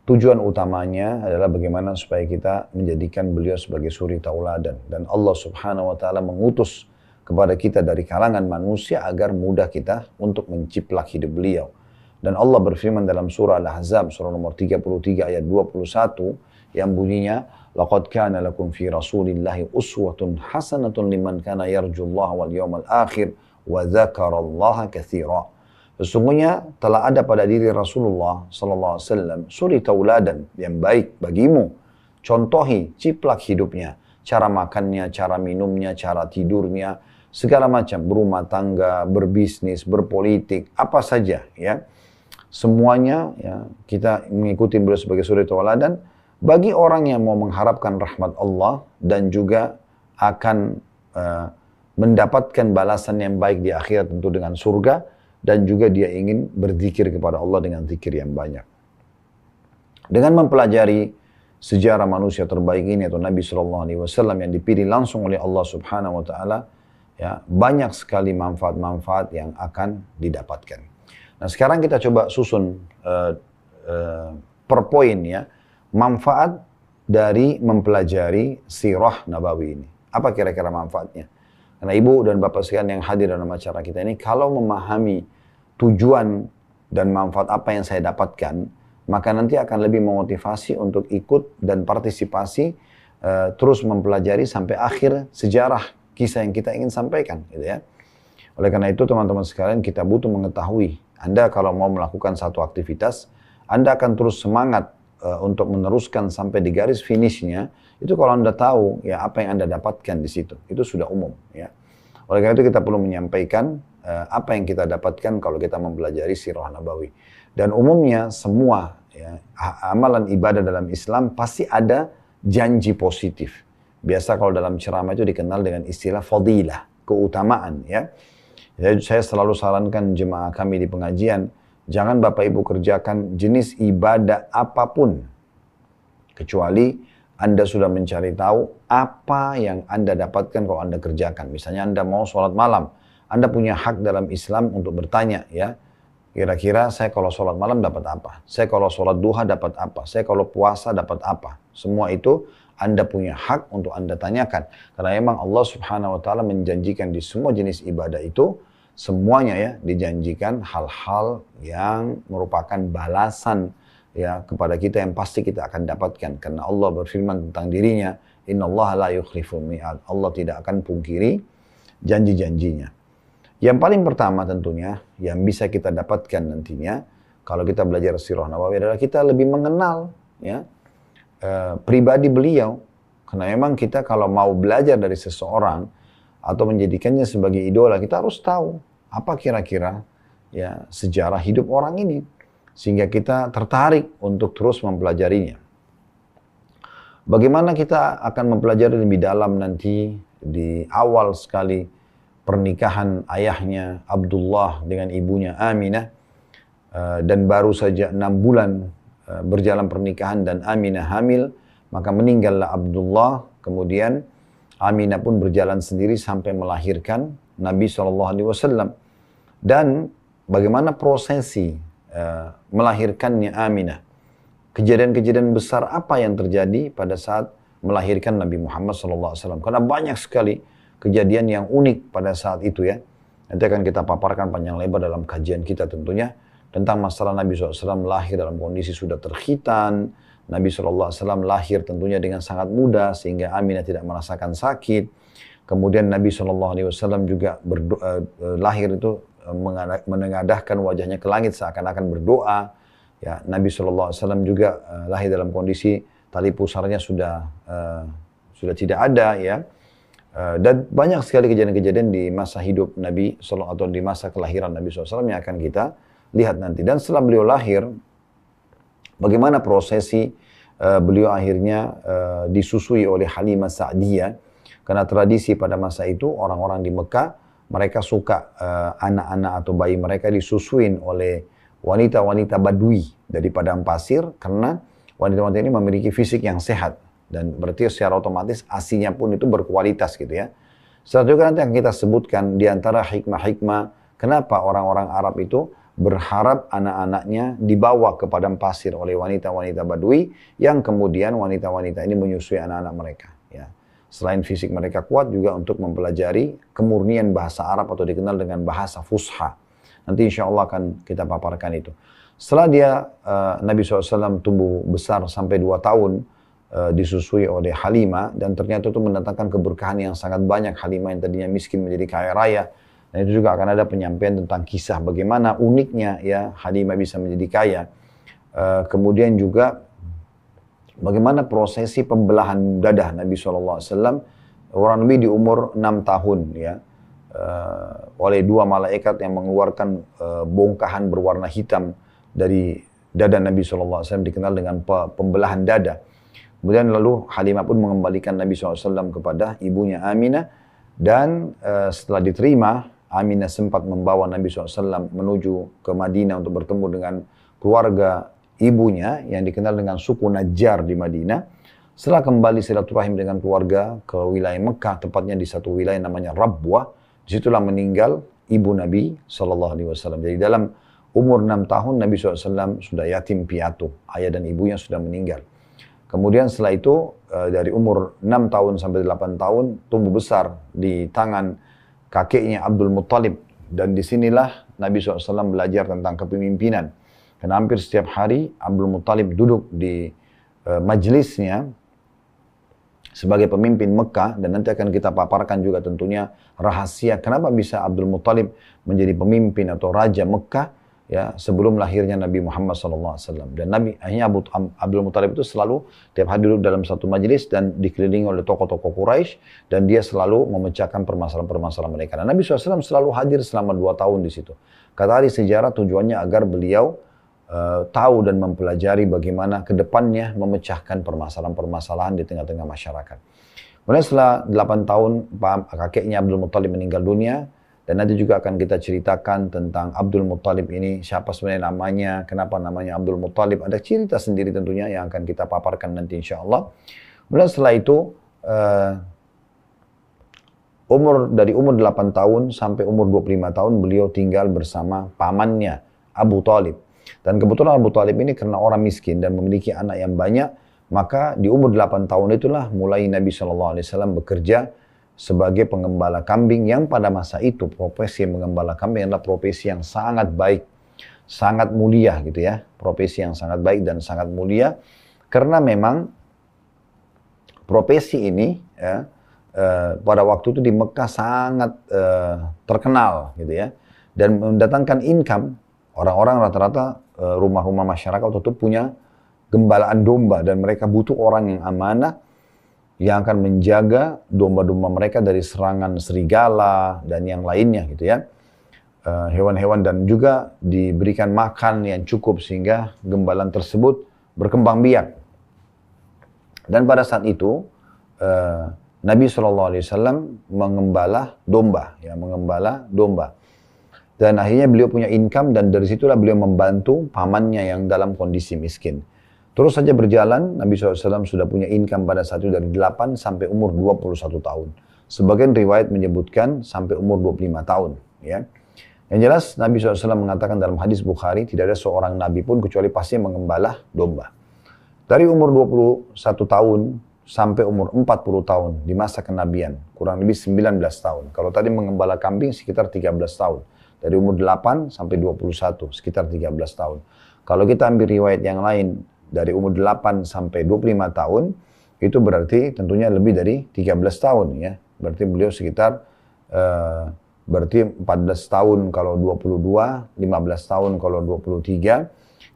tujuan utamanya adalah bagaimana supaya kita menjadikan beliau sebagai suri tauladan. Dan Allah Subhanahu wa ta'ala mengutus kepada kita dari kalangan manusia agar mudah kita untuk menciplak hidup beliau. Dan Allah berfirman dalam surah Al-Ahzab, surah nomor 33 ayat 21, yang bunyinya, laqad kana lakum fi rasulillahi uswatun hasanatun liman kana yarjullaha wal yawmal akhir wa dzakarallaha katsira. Sesungguhnya telah ada pada diri Rasulullah SAW suri tauladan yang baik bagimu. Contohi, ciplak hidupnya, cara makannya, cara minumnya, cara tidurnya, segala macam, berumah tangga, berbisnis, berpolitik, apa saja ya. Semuanya ya, kita mengikuti beliau sebagai suri tauladan bagi orang yang mau mengharapkan rahmat Allah dan juga akan mendapatkan balasan yang baik di akhirat tentu dengan surga. Dan juga dia ingin berzikir kepada Allah dengan zikir yang banyak. Dengan mempelajari sejarah manusia terbaik ini atau Nabi SAW yang dipilih langsung oleh Allah Subhanahu Wa Taala, ya, banyak sekali manfaat-manfaat yang akan didapatkan. Nah sekarang kita coba susun per poin ya, manfaat dari mempelajari sirah Nabawi ini. Apa kira-kira manfaatnya? Karena ibu dan bapak sekalian yang hadir dalam acara kita ini, kalau memahami tujuan dan manfaat apa yang saya dapatkan, maka nanti akan lebih memotivasi untuk ikut dan partisipasi terus mempelajari sampai akhir sejarah kisah yang kita ingin sampaikan, gitu ya. Oleh karena itu teman-teman sekalian, kita butuh mengetahui, Anda kalau mau melakukan satu aktivitas, Anda akan terus semangat untuk meneruskan sampai di garis finishnya. Itu kalau Anda tahu ya apa yang Anda dapatkan di situ, itu sudah umum ya. Oleh karena itu kita perlu menyampaikan apa yang kita dapatkan kalau kita mempelajari sirah Nabawi. Dan umumnya semua ya, amalan ibadah dalam Islam pasti ada janji positif. Biasa kalau dalam ceramah itu dikenal dengan istilah fadilah, keutamaan ya. Jadi saya selalu sarankan jemaah kami di pengajian, jangan Bapak Ibu kerjakan jenis ibadah apapun kecuali Anda sudah mencari tahu apa yang Anda dapatkan kalau Anda kerjakan. Misalnya Anda mau sholat malam, Anda punya hak dalam Islam untuk bertanya ya, kira-kira saya kalau sholat malam dapat apa? Saya kalau sholat duha dapat apa? Saya kalau puasa dapat apa? Semua itu Anda punya hak untuk Anda tanyakan. Karena memang Allah Subhanahu Wa Taala menjanjikan di semua jenis ibadah itu, semuanya ya dijanjikan hal-hal yang merupakan balasan ya kepada kita yang pasti kita akan dapatkan. Karena Allah berfirman tentang dirinya, innallaha la yukhliful mi'ad. Allah tidak akan pungkiri janji-janjinya. Yang paling pertama tentunya yang bisa kita dapatkan nantinya kalau kita belajar sirah Nabawi adalah kita lebih mengenal ya pribadi beliau. Karena memang kita kalau mau belajar dari seseorang atau menjadikannya sebagai idola, kita harus tahu apa kira-kira ya sejarah hidup orang ini sehingga kita tertarik untuk terus mempelajarinya. Bagaimana kita akan mempelajari lebih dalam nanti di awal sekali pernikahan ayahnya Abdullah dengan ibunya Aminah, dan baru saja 6 bulan berjalan pernikahan dan Aminah hamil, maka meninggallah Abdullah, kemudian Aminah pun berjalan sendiri sampai melahirkan Nabi SAW. Dan bagaimana prosesi melahirkannya Aminah, kejadian-kejadian besar apa yang terjadi pada saat melahirkan Nabi Muhammad SAW. Karena banyak sekali kejadian yang unik pada saat itu ya. Nanti akan kita paparkan panjang lebar dalam kajian kita tentunya. Tentang masalah Nabi SAW lahir dalam kondisi sudah terkhitan. Nabi SAW lahir tentunya dengan sangat muda sehingga Aminah tidak merasakan sakit. Kemudian Nabi SAW juga lahir itu menengadahkan wajahnya ke langit seakan-akan berdoa. Ya, Nabi SAW juga lahir dalam kondisi tali pusarnya sudah tidak ada ya. Dan banyak sekali kejadian-kejadian di masa hidup Nabi SAW atau di masa kelahiran Nabi SAW yang akan kita lihat nanti. Dan setelah beliau lahir, bagaimana prosesi beliau akhirnya disusui oleh Halimah Sa'diyah. Karena tradisi pada masa itu orang-orang di Mekah, mereka suka anak-anak atau bayi mereka disusuin oleh wanita-wanita Badui dari padang pasir, karena wanita-wanita ini memiliki fisik yang sehat. Dan berarti secara otomatis asinya pun itu berkualitas gitu ya. Setelah itu nanti yang kita sebutkan di antara hikmah-hikmah kenapa orang-orang Arab itu berharap anak-anaknya dibawa ke padang pasir oleh wanita-wanita Badui, yang kemudian wanita-wanita ini menyusui anak-anak mereka. Ya. Selain fisik mereka kuat, juga untuk mempelajari kemurnian bahasa Arab atau dikenal dengan bahasa Fusha. Nanti insya Allah akan kita paparkan itu. Setelah dia, Nabi SAW tumbuh besar sampai 2 tahun, disusui oleh Halimah, dan ternyata itu mendatangkan keberkahan yang sangat banyak. Halimah yang tadinya miskin menjadi kaya raya. Dan itu juga akan ada penyampaian tentang kisah bagaimana uniknya ya Halimah bisa menjadi kaya. Kemudian juga bagaimana prosesi pembelahan dada Nabi SAW, orang lebih di umur 6 tahun ya, oleh 2 malaikat yang mengeluarkan bongkahan berwarna hitam dari dada Nabi SAW, dikenal dengan pembelahan dada. Kemudian lalu Halimah pun mengembalikan Nabi SAW kepada ibunya Aminah, dan setelah diterima, Aminah sempat membawa Nabi SAW menuju ke Madinah untuk bertemu dengan keluarga ibunya yang dikenal dengan suku Najjar di Madinah. Setelah kembali silaturahim dengan keluarga ke wilayah Mekah, tepatnya di satu wilayah namanya Rabwah, disitulah meninggal ibu Nabi SAW. Jadi dalam umur 6 tahun Nabi SAW sudah yatim piatu, ayah dan ibunya sudah meninggal. Kemudian setelah itu dari umur 6 tahun sampai 8 tahun tumbuh besar di tangan kakeknya Abdul Muttalib, dan disinilah Nabi SAW belajar tentang kepemimpinan. Karena hampir setiap hari Abdul Muttalib duduk di majelisnya sebagai pemimpin Mekah, dan nanti akan kita paparkan juga tentunya rahasia kenapa bisa Abdul Muttalib menjadi pemimpin atau raja Mekah ya sebelum lahirnya Nabi Muhammad SAW. Dan akhirnya Abdul Muttalib itu selalu tiap hari duduk dalam satu majelis dan dikelilingi oleh tokoh-tokoh Quraisy, dan dia selalu memecahkan permasalahan-permasalahan mereka. Dan Nabi SAW selalu hadir selama 2 tahun di situ. Kata ahli sejarah tujuannya agar beliau tahu dan mempelajari bagaimana kedepannya memecahkan permasalahan-permasalahan di tengah-tengah masyarakat. Kemudian setelah 8 tahun kakeknya Abdul Muttalib meninggal dunia, dan nanti juga akan kita ceritakan tentang Abdul Muttalib ini, siapa sebenarnya namanya, kenapa namanya Abdul Muttalib, ada cerita sendiri tentunya yang akan kita paparkan nanti insya Allah. Kemudian setelah itu, dari umur 8 tahun sampai umur 25 tahun, beliau tinggal bersama pamannya Abu Talib. Dan kebetulan Abu Talib ini karena orang miskin dan memiliki anak yang banyak, maka di umur 8 tahun itulah mulai Nabi SAW bekerja sebagai penggembala kambing, yang pada masa itu profesi menggembala kambing adalah profesi yang sangat baik, sangat mulia gitu ya. Profesi yang sangat baik dan sangat mulia, karena memang profesi ini ya, pada waktu itu di Mekah sangat terkenal gitu ya, dan mendatangkan income. Orang-orang rata-rata rumah-rumah masyarakat waktu itu punya gembalaan domba, dan mereka butuh orang yang amanah yang akan menjaga domba-domba mereka dari serangan serigala dan yang lainnya gitu ya. Hewan-hewan, dan juga diberikan makan yang cukup sehingga gembalaan tersebut berkembang biak. Dan pada saat itu Nabi SAW mengembala domba, ya, mengembala domba. Dan akhirnya beliau punya income, dan dari situlah beliau membantu pamannya yang dalam kondisi miskin. Terus saja berjalan, Nabi SAW sudah punya income pada saat itu dari 8 sampai umur 21 tahun. Sebagian riwayat menyebutkan sampai umur 25 tahun. Ya. Yang jelas Nabi SAW mengatakan dalam hadis Bukhari, tidak ada seorang Nabi pun kecuali pasti mengembala domba. Dari umur 21 tahun sampai umur 40 tahun di masa kenabian, kurang lebih 19 tahun. Kalau tadi mengembala kambing sekitar 13 tahun. Dari umur 8 sampai 21, sekitar 13 tahun. Kalau kita ambil riwayat yang lain, dari umur 8 sampai 25 tahun, itu berarti tentunya lebih dari 13 tahun ya. Berarti beliau sekitar, berarti 14 tahun kalau 22, 15 tahun kalau 23,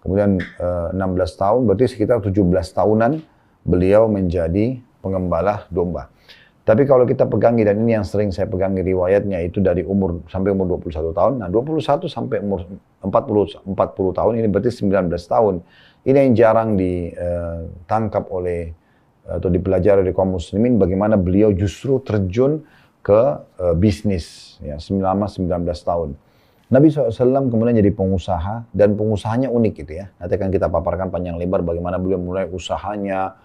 kemudian 16 tahun, berarti sekitar 17 tahunan beliau menjadi pengembala domba. Tapi kalau kita pegangi, dan ini yang sering saya pegangi riwayatnya, itu dari umur sampai umur 21 tahun. Nah 21 sampai umur 40 tahun, ini berarti 19 tahun. Ini yang jarang ditangkap oleh atau dipelajari dari kaum muslimin bagaimana beliau justru terjun ke bisnis ya, selama 19 tahun. Nabi SAW kemudian jadi pengusaha, dan pengusahanya unik gitu ya. Nanti akan kita paparkan panjang lebar bagaimana beliau mulai usahanya,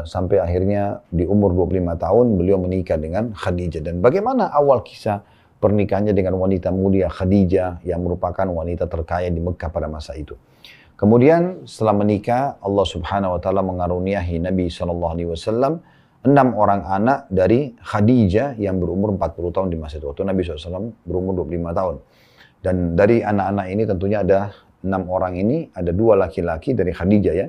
sampai akhirnya di umur 25 tahun beliau menikah dengan Khadijah. Dan bagaimana awal kisah pernikahannya dengan wanita mulia Khadijah yang merupakan wanita terkaya di Mekah pada masa itu. Kemudian setelah menikah, Allah Subhanahu wa taala mengaruniahi Nabi SAW 6 orang anak dari Khadijah yang berumur 40 tahun di masa itu. Waktu Nabi SAW berumur 25 tahun. Dan dari anak-anak ini tentunya ada 6 orang ini, ada 2 laki-laki dari Khadijah ya.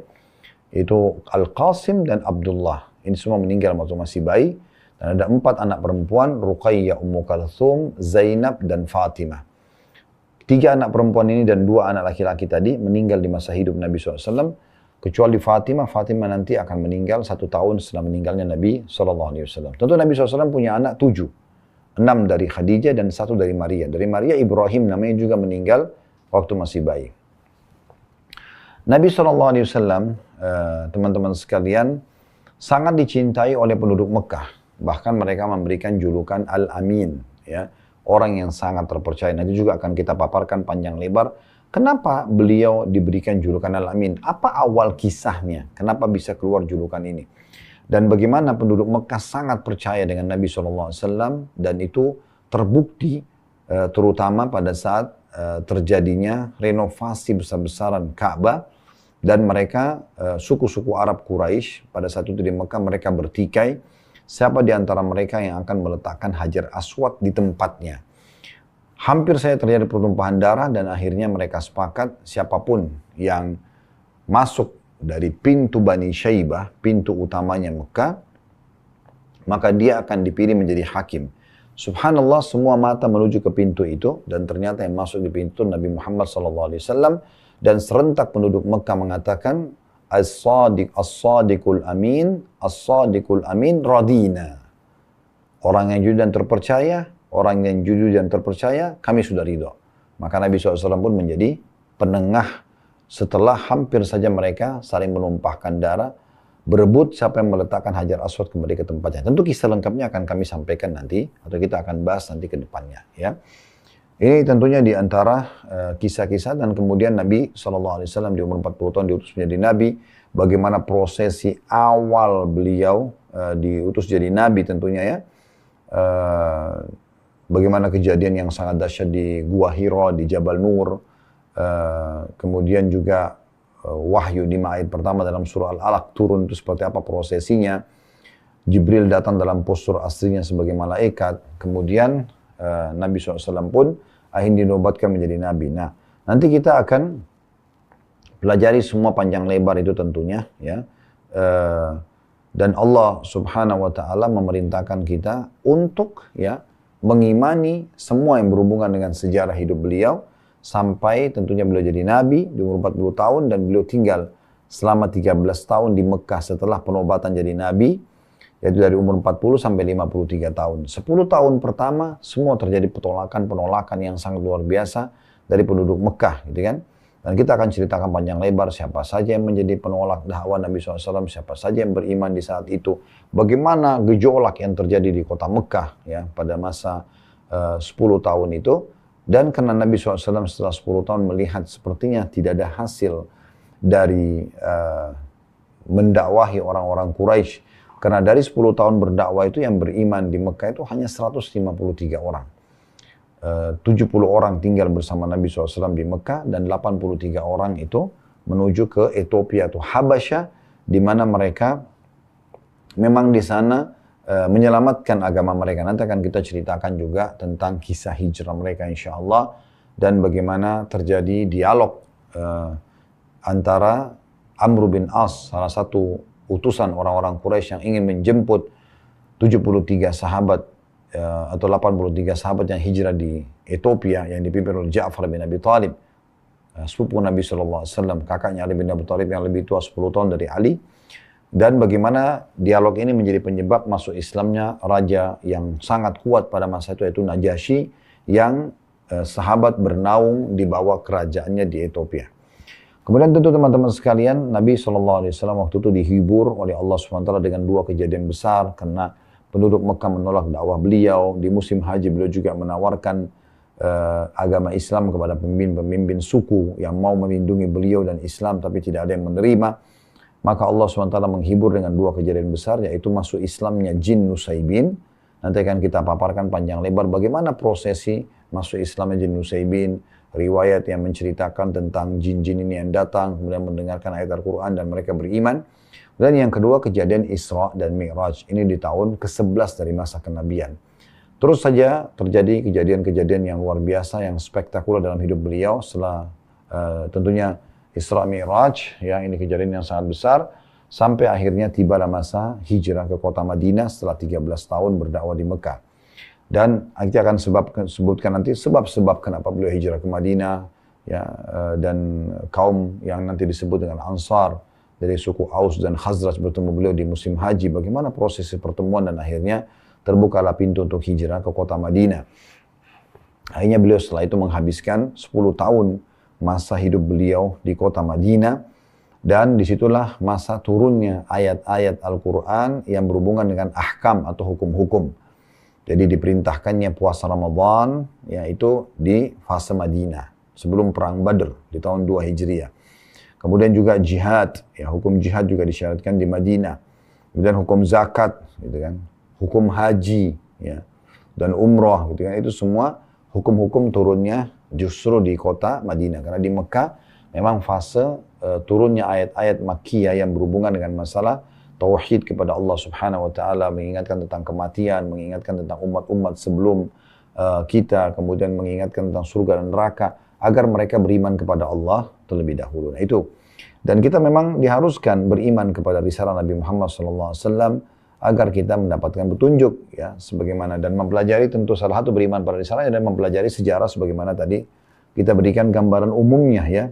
Itu Al-Qasim dan Abdullah. Ini semua meninggal waktu masih bayi. Dan ada 4 anak perempuan, Ruqayyah, Ummu Kalthum, Zainab, dan Fatimah. 3 anak perempuan ini dan 2 anak laki-laki tadi meninggal di masa hidup Nabi SAW. Kecuali Fatimah, Fatimah nanti akan meninggal 1 tahun setelah meninggalnya Nabi SAW. Tentu Nabi SAW punya anak 7. 6 dari Khadijah dan 1 dari Maria. Dari Maria, Ibrahim namanya juga meninggal waktu masih bayi. Nabi SAW, teman-teman sekalian, sangat dicintai oleh penduduk Mekah. Bahkan mereka memberikan julukan Al-Amin, ya, orang yang sangat terpercaya. Nanti juga akan kita paparkan panjang lebar. Kenapa beliau diberikan julukan Al-Amin? Apa awal kisahnya? Kenapa bisa keluar julukan ini? Dan bagaimana penduduk Mekah sangat percaya dengan Nabi SAW, dan itu terbukti terutama pada saat terjadinya renovasi besar-besaran Ka'bah, dan mereka suku-suku Arab Quraisy pada saat itu di Mekah mereka bertikai siapa di antara mereka yang akan meletakkan Hajar Aswad di tempatnya. Hampir saja terjadi pertumpahan darah, dan akhirnya mereka sepakat siapapun yang masuk dari pintu Bani Syaibah, pintu utamanya Mekah, maka dia akan dipilih menjadi hakim. Subhanallah, semua mata menuju ke pintu itu, dan ternyata yang masuk di pintu Nabi Muhammad SAW, dan serentak penduduk Mekah mengatakan, As-Sadiqul Amin, As-Sadiqul Amin radina. Orang yang jujur dan terpercaya, orang yang jujur dan terpercaya, kami sudah ridho. Maka Nabi SAW pun menjadi penengah setelah hampir saja mereka saling menumpahkan darah, berebut siapa yang meletakkan Hajar Aswad kembali ke tempatnya. Tentu kisah lengkapnya akan kami sampaikan nanti, atau kita akan bahas nanti ke depannya. Ya. Ini tentunya di antara kisah-kisah, dan kemudian Nabi SAW di umur 40 tahun diutus menjadi Nabi. Bagaimana prosesi awal beliau diutus jadi Nabi tentunya ya. Bagaimana kejadian yang sangat dahsyat di Gua Hira, di Jabal Nur. Kemudian juga wahyu di ayat pertama dalam surah Al-Alaq turun itu seperti apa prosesinya. Jibril datang dalam postur aslinya sebagai malaikat. Kemudian Nabi SAW pun akhirnya dinobatkan menjadi Nabi. Nah, nanti kita akan pelajari semua panjang lebar itu tentunya ya. Dan Allah Subhanahu wa taala memerintahkan kita untuk ya mengimani semua yang berhubungan dengan sejarah hidup beliau, sampai tentunya beliau jadi Nabi di umur 40 tahun, dan beliau tinggal selama 13 tahun di Mekah setelah penobatan jadi Nabi, yaitu dari umur 40 sampai 53 tahun. 10 tahun pertama semua terjadi penolakan yang sangat luar biasa dari penduduk Mekah, gitu kan. Dan kita akan ceritakan panjang lebar siapa saja yang menjadi penolak dakwah Nabi SAW, siapa saja yang beriman di saat itu, bagaimana gejolak yang terjadi di kota Mekah ya pada masa 10 tahun itu. Dan karena Nabi SAW setelah 10 tahun melihat sepertinya tidak ada hasil dari mendakwahi orang-orang Quraisy. Karena dari 10 tahun berdakwah itu yang beriman di Mekah itu hanya 153 orang. 70 orang tinggal bersama Nabi SAW di Mekah, dan 83 orang itu menuju ke Ethiopia atau Habasyah, di mana mereka memang di sana menyelamatkan agama mereka. Nanti akan kita ceritakan juga tentang kisah hijrah mereka insya Allah, dan bagaimana terjadi dialog antara Amr bin As, salah satu utusan orang-orang Quraisy yang ingin menjemput 73 sahabat atau 83 sahabat yang hijrah di Ethiopia yang dipimpin oleh Ja'far bin Abi Thalib, sepupu Nabi SAW, kakaknya Ali bin Abi Thalib yang lebih tua 10 tahun dari Ali. Dan bagaimana dialog ini menjadi penyebab masuk Islamnya raja yang sangat kuat pada masa itu, yaitu Najasyi, yang sahabat bernaung di bawah kerajaannya di Ethiopia. Kemudian tentu teman-teman sekalian, Nabi SAW waktu itu dihibur oleh Allah SWT dengan dua kejadian besar, karena penduduk Mekah menolak dakwah beliau. Di musim haji beliau juga menawarkan agama Islam kepada pemimpin-pemimpin suku yang mau melindungi beliau dan Islam, tapi tidak ada yang menerima. Maka Allah SWT menghibur dengan dua kejadian besar, yaitu masuk Islamnya jin Nusaybin. Nanti akan kita paparkan panjang lebar bagaimana prosesi masuk Islamnya jin Nusaybin, riwayat yang menceritakan tentang jin-jin ini yang datang, kemudian mendengarkan ayat Al-Quran dan mereka beriman. Dan yang kedua, kejadian Isra dan Mi'raj. Ini di tahun ke-11 dari masa kenabian. Terus saja terjadi kejadian-kejadian yang luar biasa, yang spektakuler dalam hidup beliau setelah tentunya Isra Mi'raj, ya, ini kejadian yang sangat besar, sampai akhirnya tibalah masa hijrah ke kota Madinah setelah 13 tahun berdakwah di Mekah. Dan kita akan sebutkan nanti sebab-sebab kenapa beliau hijrah ke Madinah, ya, dan kaum yang nanti disebut dengan Ansar dari suku Aus dan Khazraj bertemu beliau di musim haji, bagaimana prosesi pertemuan dan akhirnya terbukalah pintu untuk hijrah ke kota Madinah. Akhirnya beliau setelah itu menghabiskan 10 tahun masa hidup beliau di kota Madinah, dan disitulah masa turunnya ayat-ayat Al-Quran yang berhubungan dengan ahkam atau hukum-hukum. Jadi diperintahkannya puasa Ramadan, yaitu di fase Madinah, sebelum perang Badr di tahun 2 Hijriah. Kemudian juga jihad, ya, hukum jihad juga disyaratkan di Madinah. Kemudian hukum zakat, gitu kan, hukum haji, ya, dan umrah, gitu kan, itu semua hukum-hukum turunnya justru di kota Madinah. Karena di Mekah memang fase turunnya ayat-ayat Makkiyah yang berhubungan dengan masalah tauhid kepada Allah Subhanahu wa taala, mengingatkan tentang kematian, mengingatkan tentang umat-umat sebelum kita, kemudian mengingatkan tentang surga dan neraka agar mereka beriman kepada Allah terlebih dahulu. Nah, itu. Dan kita memang diharuskan beriman kepada risalah Nabi Muhammad SAW agar kita mendapatkan petunjuk, ya, sebagaimana, dan mempelajari, tentu salah satu beriman pada risalahnya dan mempelajari sejarah sebagaimana tadi kita berikan gambaran umumnya, ya.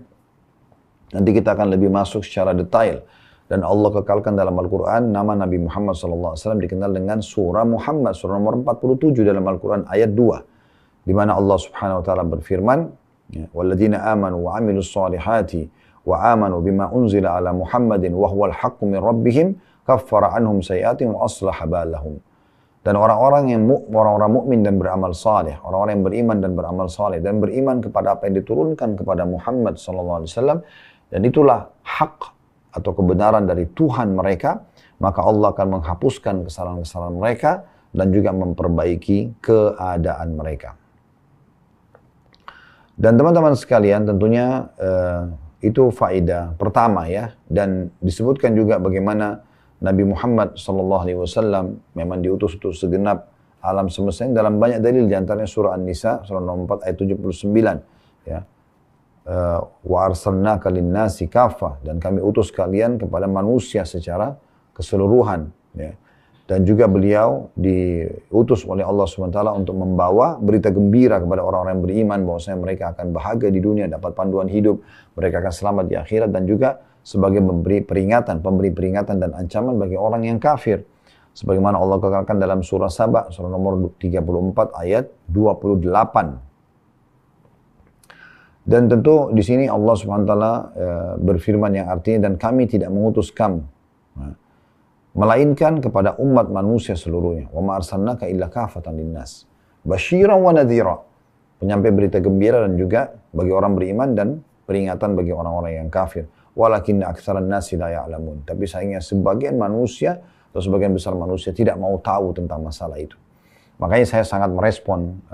Nanti kita akan lebih masuk secara detail. Dan Allah kekalkan dalam Al-Quran nama Nabi Muhammad SAW dikenal dengan surah Muhammad, surah nomor 47 dalam Al-Quran ayat 2. Di mana Allah Subhanahu wa taala berfirman, ya, "Walladzina amanu wa 'amilus solihati wa amanu bima unzila ala Muhammadin wa huwal haqqu min rabbihim kaffara anhum sayi'atihim wa aslaha balahum." Dan orang-orang mukmin dan beramal saleh, orang-orang yang beriman dan beramal saleh dan beriman kepada apa yang diturunkan kepada Muhammad SAW, dan itulah hak atau kebenaran dari Tuhan mereka, maka Allah akan menghapuskan kesalahan-kesalahan mereka dan juga memperbaiki keadaan mereka. Dan teman-teman sekalian, tentunya itu faedah pertama, ya, dan disebutkan juga bagaimana Nabi Muhammad SAW memang diutus untuk segenap alam semesta dalam banyak dalil, diantaranya surah An-Nisa surah nomor 4 ayat 79, ya. Wa arsalnaka linnasi kaffah, dan kami utus kalian kepada manusia secara keseluruhan, ya. Dan juga beliau diutus oleh Allah SWT untuk membawa berita gembira kepada orang-orang yang beriman bahwasanya mereka akan bahagia di dunia, dapat panduan hidup, mereka akan selamat di akhirat, dan juga sebagai pemberi peringatan dan ancaman bagi orang yang kafir. Sebagaimana Allah katakan dalam surah Saba surah nomor 34 ayat 28. Dan tentu di sini Allah Subhanahu wa taala berfirman yang artinya, dan kami tidak mengutus kamu melainkan kepada umat manusia seluruhnya. Wa ma arsalnaka illa kafatan linnas basyiran wa nadhira, penyampai berita gembira dan juga bagi orang beriman dan peringatan bagi orang-orang yang kafir. Walakinna aktsaran nasi la ya'lamun, tapi sayangnya sebagian manusia atau sebagian besar manusia tidak mau tahu tentang masalah itu. Makanya saya sangat merespon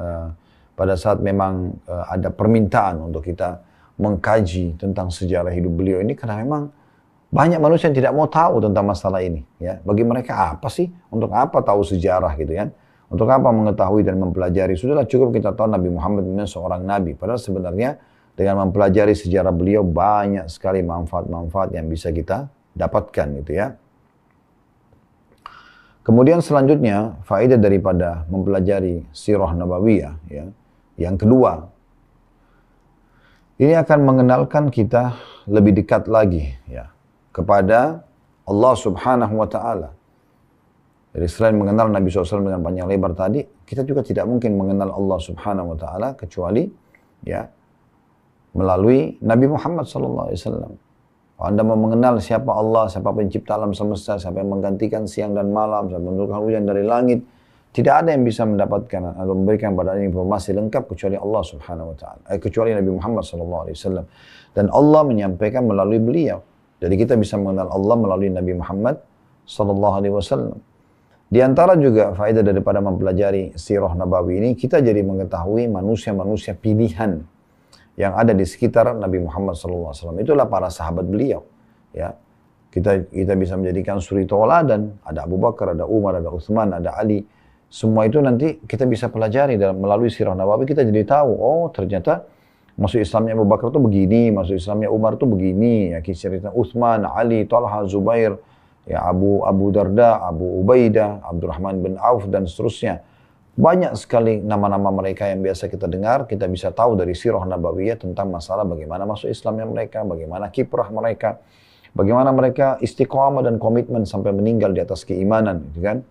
pada saat memang ada permintaan untuk kita mengkaji tentang sejarah hidup beliau ini, karena memang banyak manusia yang tidak mau tahu tentang masalah ini, ya. Bagi mereka apa sih? Untuk apa tahu sejarah, gitu kan? Untuk apa mengetahui dan mempelajari? Sudahlah, cukup kita tahu Nabi Muhammad ini seorang nabi. Padahal sebenarnya dengan mempelajari sejarah beliau banyak sekali manfaat-manfaat yang bisa kita dapatkan, gitu ya. Kemudian selanjutnya faedah daripada mempelajari sirah nabawiyah, ya. Yang kedua, ini akan mengenalkan kita lebih dekat lagi, ya, kepada Allah Subhanahu wa taala. Jadi selain mengenal Nabi SAW dengan panjang lebar tadi, kita juga tidak mungkin mengenal Allah Subhanahu wa taala kecuali, ya, melalui Nabi Muhammad SAW. Kalau Anda mau mengenal siapa Allah, siapa pencipta alam semesta, siapa yang menggantikan siang dan malam, siapa yang menurunkan hujan dari langit, tidak ada yang bisa mendapatkan atau memberikan pada informasi lengkap kecuali Allah Subhanahu wa taala, kecuali Nabi Muhammad SAW. Dan Allah menyampaikan melalui beliau. Jadi kita bisa mengenal Allah melalui Nabi Muhammad SAW. Di antara juga faedah daripada mempelajari sirah Nabawi ini, kita jadi mengetahui manusia-manusia pilihan yang ada di sekitar Nabi Muhammad SAW. Itulah para sahabat beliau. Ya, kita bisa menjadikan suri tauladan. Ada Abu Bakar, ada Umar, ada Uthman, ada Ali. Semua itu nanti kita bisa pelajari melalui sirah Nabawi. Kita jadi tahu, oh ternyata masuk Islamnya Abu Bakar itu begini, masuk Islamnya Umar itu begini. Ya, cerita Uthman, Ali, Talha, Zubair, ya Abu Darda, Abu Ubaidah, Abdurrahman bin Auf dan seterusnya. Banyak sekali nama-nama mereka yang biasa kita dengar, kita bisa tahu dari sirah Nabawiyah tentang masalah bagaimana masuk Islamnya mereka, bagaimana kiprah mereka, bagaimana mereka istiqamah dan komitmen sampai meninggal di atas keimanan, gitu kan?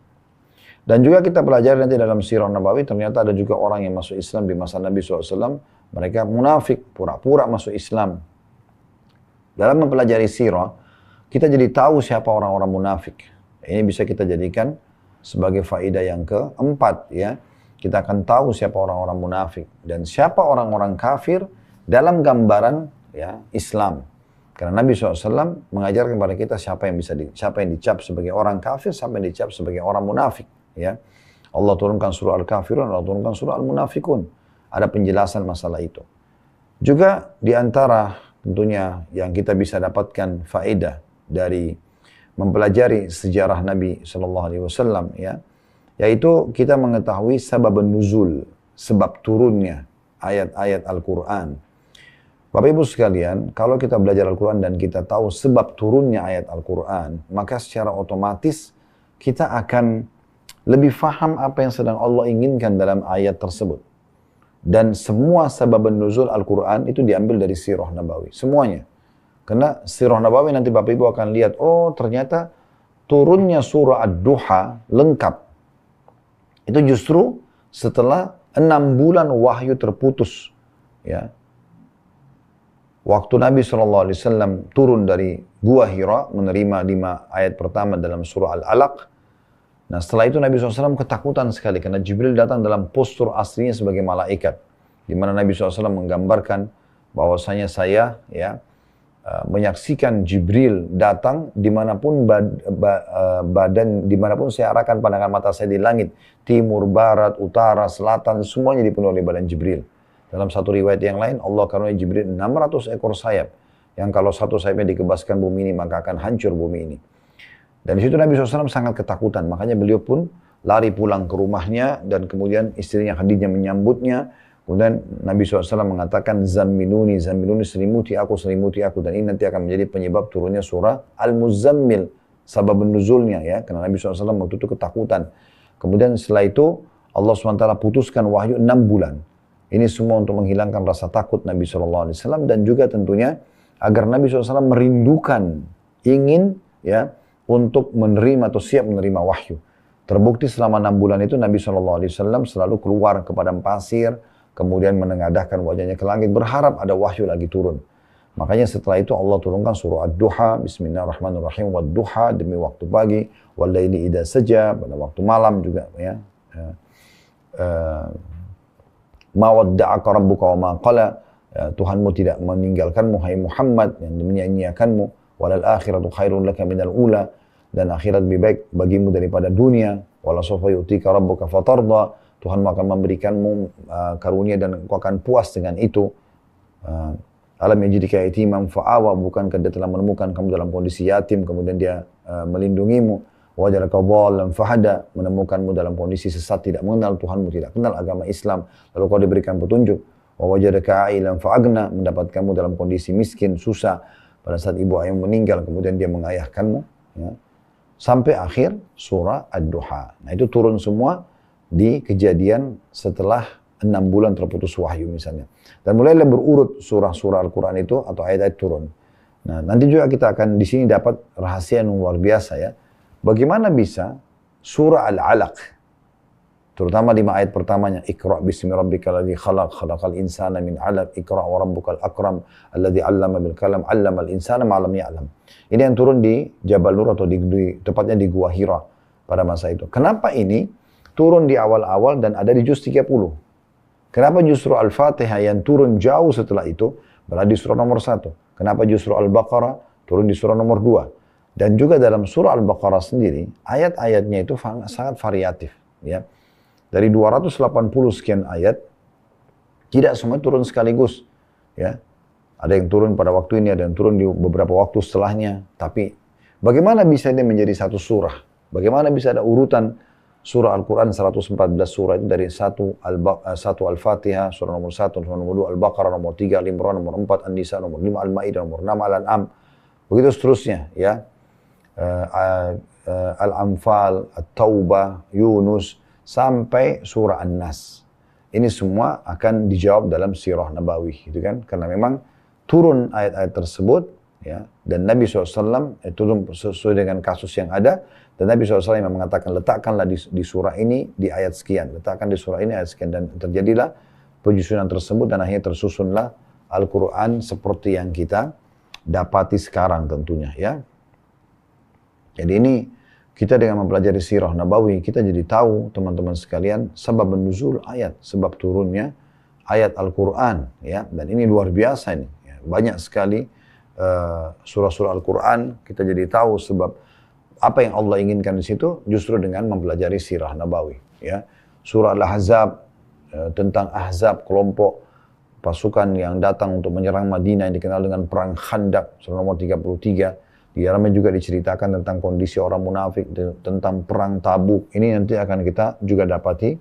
Dan juga kita pelajari nanti dalam sirah Nabawi, ternyata ada juga orang yang masuk Islam di masa Nabi SAW, mereka munafik, pura-pura masuk Islam. Dalam mempelajari sirah, kita jadi tahu siapa orang-orang munafik. Ini bisa kita jadikan sebagai faedah yang keempat, ya. Kita akan tahu siapa orang-orang munafik dan siapa orang-orang kafir dalam gambaran, ya, Islam. Karena Nabi SAW mengajarkan kepada kita siapa yang dicap sebagai orang kafir, siapa yang dicap sebagai orang munafik, ya. Allah turunkan surah Al-Kafirun, Allah turunkan surah Al-Munafikun. Ada penjelasan masalah itu. Juga di antara tentunya yang kita bisa dapatkan faedah dari mempelajari sejarah Nabi SAW, ya, yaitu kita mengetahui sebab nuzul, sebab turunnya ayat-ayat Al-Quran. Bapak Ibu sekalian, kalau kita belajar Al-Quran dan kita tahu sebab turunnya ayat Al-Quran, maka secara otomatis kita akan lebih faham apa yang sedang Allah inginkan dalam ayat tersebut. Dan semua sebab nuzul Al-Quran itu diambil dari sirah Nabawi, semuanya. Karena sirah Nabawi nanti Bapak Ibu akan lihat, oh ternyata turunnya surah Ad-Duha lengkap. Itu justru setelah 6 bulan wahyu terputus. Ya. Waktu Nabi SAW turun dari Gua Hira, menerima 5 ayat pertama dalam surah Al-Alaq. Nah setelah itu Nabi SAW ketakutan sekali, karena Jibril datang dalam postur aslinya sebagai malaikat. Di mana Nabi SAW menggambarkan bahwasanya saya, ya, menyaksikan Jibril datang dimanapun dimanapun saya arahkan pandangan mata saya di langit, timur, barat, utara, selatan, semuanya dipenuhi oleh badan Jibril. Dalam satu riwayat yang lain, Allah karuniai Jibril 600 ekor sayap, yang kalau satu sayapnya dikebaskan bumi ini, maka akan hancur bumi ini. Dan di situ Nabi SAW sangat ketakutan, makanya beliau pun lari pulang ke rumahnya, dan kemudian istrinya Khadijah menyambutnya. Kemudian Nabi SAW mengatakan, Zammiluni, Zammiluni, selimuti aku, dan ini nanti akan menjadi penyebab turunnya surah Al-Muzammil, sabab nuzulnya, ya, karena Nabi SAW waktu itu ketakutan. Kemudian setelah itu, Allah SWT putuskan wahyu 6 bulan. Ini semua untuk menghilangkan rasa takut Nabi SAW, dan juga tentunya agar Nabi SAW merindukan, ingin, ya, untuk menerima atau siap menerima wahyu. Terbukti selama 6 bulan itu Nabi SAW selalu keluar ke padang pasir, kemudian menengadahkan wajahnya ke langit, berharap ada wahyu lagi turun. Makanya setelah itu Allah turunkan surah Ad-Duha, Bismillahirrahmanirrahim, Wad-Duha, demi waktu pagi, Wal-Laili idza saja, pada waktu malam juga, ya. Ma wadda'aka rabbuka wa ma qala, Tuhanmu tidak meninggalkanmu, hai Muhammad, yang menyanyiakanmu, walal akhiratu khairun laka minal ula, dan akhirat lebih baik bagimu daripada dunia, wala sawfa yu'tika rabbuka fatarda, Tuhanmu akan memberikanmu karunia dan engkau akan puas dengan itu. Alam yajidika yatiman fa'awa, bukankah dia telah menemukan kamu dalam kondisi yatim, kemudian dia melindungimu. Wajadaka dhallan fahada, menemukanmu dalam kondisi sesat, tidak mengenal Tuhanmu, tidak kenal agama Islam, lalu kau diberikan petunjuk. Wa wajadaka ailan fa'agna, mendapatkanmu dalam kondisi miskin, susah, pada saat ibu ayahmu meninggal, kemudian dia mengayahkanmu, ya. Sampai akhir surah Ad-Duha. Nah itu turun semua di kejadian setelah 6 bulan terputus wahyu misalnya. Dan mulailah berurut surah-surah Al-Quran itu atau ayat-ayat turun. Nah nanti juga kita akan di sini dapat rahasia yang luar biasa, ya. Bagaimana bisa surah Al-Alaq Terutama 5 ayat pertamanya, Iqra' bismi rabbikal ladzi khalaq, khalaqal insana min 'alaq, Iqra' wa rabbukal akram, alladzi 'allama bil qalam, 'allamal insana ma lam ya'lam. Ini yang turun di Jabal Nur atau tepatnya di Gua Hira pada masa itu. Kenapa ini turun di awal-awal dan ada di juz 30? Kenapa justru Al-Fatihah yang turun jauh setelah itu berada di surah nomor 1? Kenapa justru Al-Baqarah turun di surah nomor 2? Dan juga dalam surah Al-Baqarah sendiri, ayat-ayatnya itu sangat variatif. Ya. Dari 280 sekian ayat, tidak semua turun sekaligus. Ya. Ada yang turun pada waktu ini, ada yang turun di beberapa waktu setelahnya. Tapi bagaimana bisa ini menjadi satu surah? Bagaimana bisa ada urutan surah Al-Quran 114 surah itu dari 1 Al-Fatihah, surah nomor 1, surah nomor 2, Al-Baqarah nomor 3, Al-Imran nomor 4, An-Nisa nomor 5, Al-Ma'idah nomor 6, Al-An'am. Begitu seterusnya. Ya. Al-Anfal, At-Taubah, Yunus, sampai surah An-Nas. Ini semua akan dijawab dalam sirah Nabawi, gitu kan? Karena memang turun ayat-ayat tersebut, ya, dan Nabi SAW turun sesuai dengan kasus yang ada, dan Nabi SAW yang mengatakan, letakkanlah di surah ini di ayat sekian, letakkan di surah ini ayat sekian, dan terjadilah penyusunan tersebut, dan akhirnya tersusunlah Al-Quran seperti yang kita dapati sekarang tentunya, ya. Jadi ini kita dengan mempelajari sirah Nabawi, kita jadi tahu teman-teman sekalian sebab nuzul ayat, sebab turunnya ayat Al-Quran, ya. Dan ini luar biasa ini, ya. Banyak sekali surah-surah Al-Quran kita jadi tahu sebab apa yang Allah inginkan di situ justru dengan mempelajari sirah Nabawi, ya. Surah Al-Ahzab tentang Ahzab, kelompok pasukan yang datang untuk menyerang Madinah yang dikenal dengan perang Khandaq, surah nomor 33. Di dalamnya juga diceritakan tentang kondisi orang munafik, tentang perang Tabuk. Ini nanti akan kita juga dapati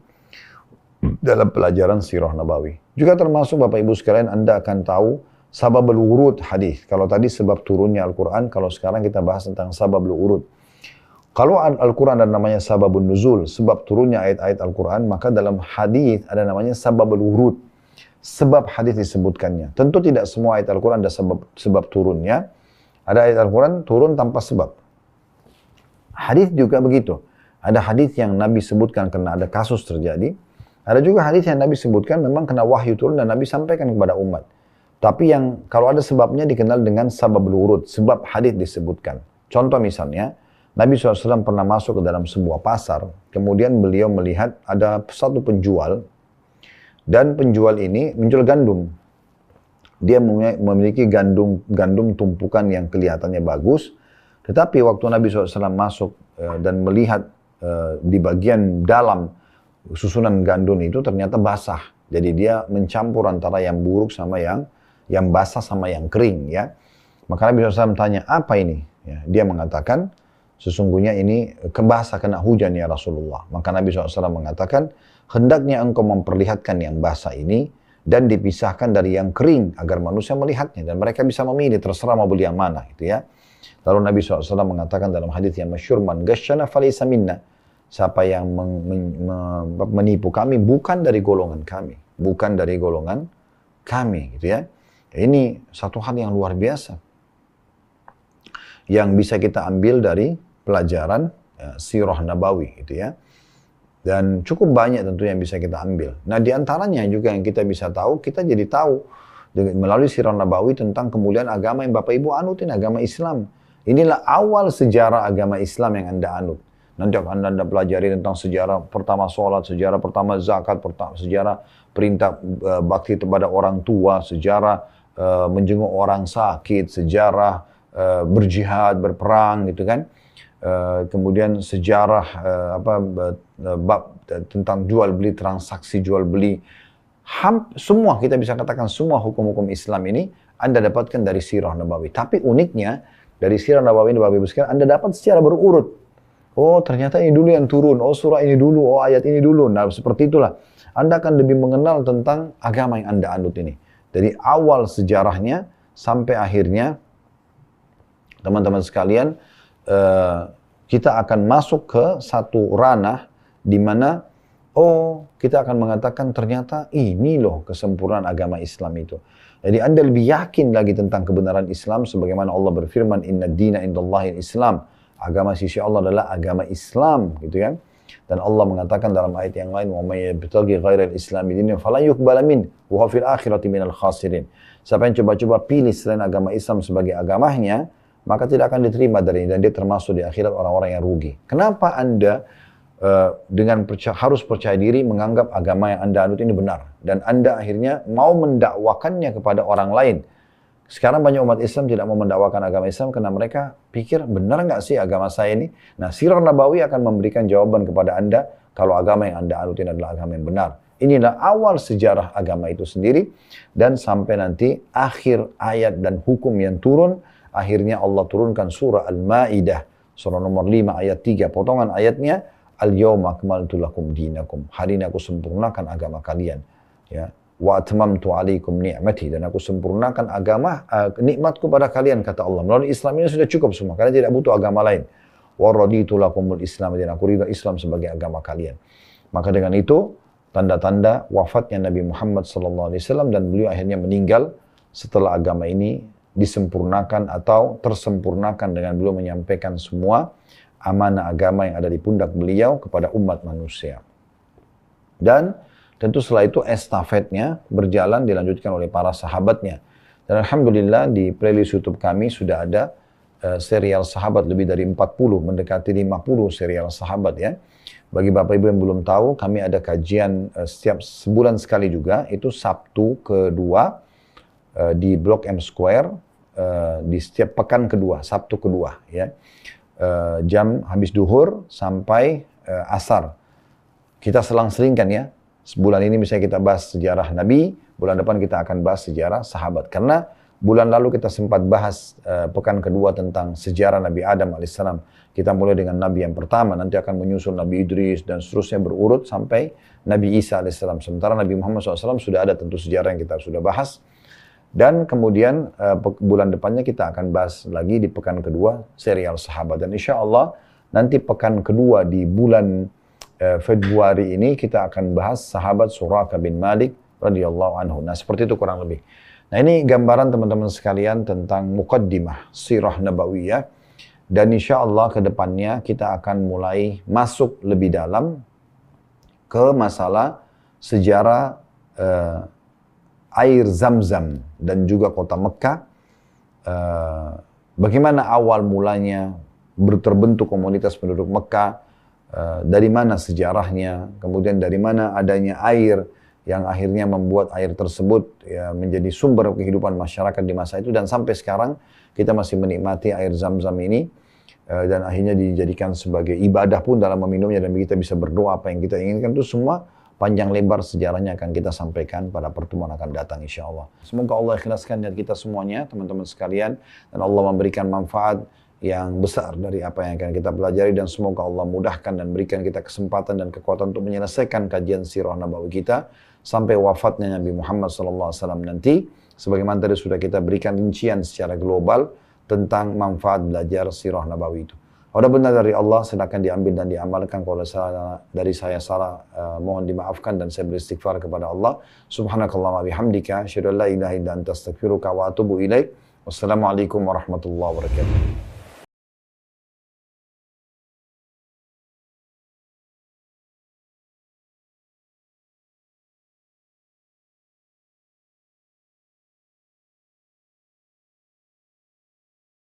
dalam pelajaran sirah Nabawi. Juga termasuk Bapak Ibu sekalian, Anda akan tahu sababul wurud hadis. Kalau tadi sebab turunnya Al-Quran, kalau sekarang kita bahas tentang sababul wurud. Kalau Al-Quran ada namanya sababun nuzul, sebab turunnya ayat-ayat Al-Quran, maka dalam hadis ada namanya sababul wurud. Sebab hadis disebutkannya. Tentu tidak semua ayat Al-Quran ada sebab turunnya. Ada ayat Al-Quran turun tanpa sebab. Hadis juga begitu. Ada hadis yang Nabi sebutkan karena ada kasus terjadi. Ada juga hadis yang Nabi sebutkan memang kena wahyu turun dan Nabi sampaikan kepada umat. Tapi yang kalau ada sebabnya dikenal dengan sababul wurud. Sebab hadis disebutkan. Contoh misalnya, Nabi SAW pernah masuk ke dalam sebuah pasar. Kemudian beliau melihat ada satu penjual. Dan penjual ini menjual gandum. Dia memiliki gandum tumpukan yang kelihatannya bagus, tetapi waktu Nabi SAW masuk dan melihat di bagian dalam susunan gandum itu ternyata basah. Jadi dia mencampur antara yang buruk sama yang basah sama yang kering, ya. Maka Nabi SAW tanya, apa ini? Ya, dia mengatakan, sesungguhnya ini kebasah kena hujan ya Rasulullah. Maka Nabi SAW mengatakan, hendaknya engkau memperlihatkan yang basah ini dan dipisahkan dari yang kering agar manusia melihatnya dan mereka bisa memilih terserah mau beli yang mana, gitu ya. Lalu Nabi SAW mengatakan dalam hadis yang masyhur, man ghasyana falaysa minna, siapa yang menipu kami bukan dari golongan kami, bukan dari golongan kami, gitu ya. Ini satu hal yang luar biasa yang bisa kita ambil dari pelajaran sirah Nabawi, gitu ya. Dan cukup banyak tentu yang bisa kita ambil. Nah, di antaranya juga yang kita bisa tahu, kita jadi tahu melalui sirah Nabawi tentang kemuliaan agama yang Bapak Ibu anutin, agama Islam. Inilah awal sejarah agama Islam yang Anda anut. Nanti akan Anda pelajari tentang sejarah pertama sholat, sejarah pertama zakat, sejarah perintah bakti kepada orang tua, sejarah menjenguk orang sakit, sejarah berjihad, berperang, gitu kan. Kemudian sejarah bab tentang jual beli, transaksi jual beli, semua kita bisa katakan semua hukum-hukum Islam ini Anda dapatkan dari sirah Nabawi. Tapi uniknya dari sirah Nabawi ini Bapak Ibu sekalian Anda dapat secara berurut. Oh ternyata ini dulu yang turun, oh surah ini dulu, oh ayat ini dulu. Nah seperti itulah Anda akan lebih mengenal tentang agama yang Anda anut ini. Dari awal sejarahnya sampai akhirnya teman-teman sekalian, kita akan masuk ke satu ranah di mana kita akan mengatakan ternyata ini loh kesempurnaan agama Islam itu. Jadi Anda lebih yakin lagi tentang kebenaran Islam sebagaimana Allah berfirman, inna dina indallahi Islam. Agama sisi Allah adalah agama Islam, gitu kan. Dan Allah mengatakan dalam ayat yang lain, "Wa may yabtaghi ghairal islami dinan falan yuqbala min wa huwa fil akhirati minal khasirin." Siapa yang coba-coba pilih selain agama Islam sebagai agamanya, maka tidak akan diterima darinya dan dia termasuk di akhirat orang-orang yang rugi. Kenapa Anda harus percaya diri menganggap agama yang Anda anut ini benar dan Anda akhirnya mau mendakwakannya kepada orang lain? Sekarang banyak umat Islam tidak mau mendakwakan agama Islam karena mereka pikir benar nggak sih agama saya ini? Nah, Sirah Nabawi akan memberikan jawaban kepada Anda kalau agama yang Anda anutin adalah agama yang benar. Inilah awal sejarah agama itu sendiri dan sampai nanti akhir ayat dan hukum yang turun, akhirnya Allah turunkan surah Al-Maidah, surah nomor 5 ayat 3, potongan ayatnya, Al-yawma akmaltu lakum dinakum. Hari ini aku sempurnakan agama kalian. Ya. Wa atmamtu alaikum ni'mati. Dan aku sempurnakan agama, nikmatku pada kalian, kata Allah. Melalui Islam ini sudah cukup semua. Kalian tidak butuh agama lain. Wa raditu lakumul Islam. Dan aku ridha Islam sebagai agama kalian. Maka dengan itu, tanda-tanda wafatnya Nabi Muhammad SAW dan beliau akhirnya meninggal setelah agama ini disempurnakan atau tersempurnakan dengan beliau menyampaikan semua amanah agama yang ada di pundak beliau kepada umat manusia. Dan tentu setelah itu estafetnya berjalan dilanjutkan oleh para sahabatnya. Dan Alhamdulillah di playlist YouTube kami sudah ada serial sahabat lebih dari 40, mendekati 50 serial sahabat ya. Bagi Bapak Ibu yang belum tahu, kami ada kajian setiap sebulan sekali juga, itu Sabtu kedua di Blok M Square, di setiap pekan kedua, Sabtu kedua ya. Jam habis duhur sampai asar. Kita selang-selingkan ya. Sebulan ini misalnya kita bahas sejarah Nabi, bulan depan kita akan bahas sejarah sahabat. Karena bulan lalu kita sempat bahas pekan kedua tentang sejarah Nabi Adam alaihissalam. Kita mulai dengan Nabi yang pertama, nanti akan menyusul Nabi Idris dan seterusnya berurut sampai Nabi Isa alaihissalam. Sementara Nabi Muhammad SAW sudah ada tentu sejarah yang kita sudah bahas. Dan kemudian bulan depannya kita akan bahas lagi di pekan kedua serial sahabat. Dan insya Allah nanti pekan kedua di bulan Februari ini kita akan bahas sahabat Suraqah bin Malik radhiyallahu anhu. Nah seperti itu kurang lebih. Nah ini gambaran teman-teman sekalian tentang muqaddimah Sirah Nabawiyah. Dan insya Allah ke depannya kita akan mulai masuk lebih dalam ke masalah sejarah air Zam-Zam dan juga kota Mekah. Bagaimana awal mulanya terbentuk komunitas penduduk Mekah, dari mana sejarahnya, kemudian dari mana adanya air yang akhirnya membuat air tersebut ya, menjadi sumber kehidupan masyarakat di masa itu, dan sampai sekarang kita masih menikmati air Zam-Zam ini dan akhirnya dijadikan sebagai ibadah pun dalam meminumnya, dan kita bisa berdoa apa yang kita inginkan. Itu semua panjang lebar sejarahnya akan kita sampaikan pada pertemuan akan datang insya Allah. Semoga Allah ikhlaskan niat kita semuanya teman-teman sekalian, dan Allah memberikan manfaat yang besar dari apa yang akan kita pelajari, dan semoga Allah mudahkan dan berikan kita kesempatan dan kekuatan untuk menyelesaikan kajian Sirah Nabawi kita sampai wafatnya Nabi Muhammad SAW nanti, sebagaimana tadi sudah kita berikan rincian secara global tentang manfaat belajar Sirah Nabawi itu. Kalau benar dari Allah, silakan diambil dan diamalkan. Kalau dari saya salah, mohon dimaafkan dan saya beristighfar kepada Allah. Subhanakallahumma bihamdika, asyhadu an la ilaha illa anta astaghfiruka wa atubu ilaik. Wassalamualaikum warahmatullahi wabarakatuh.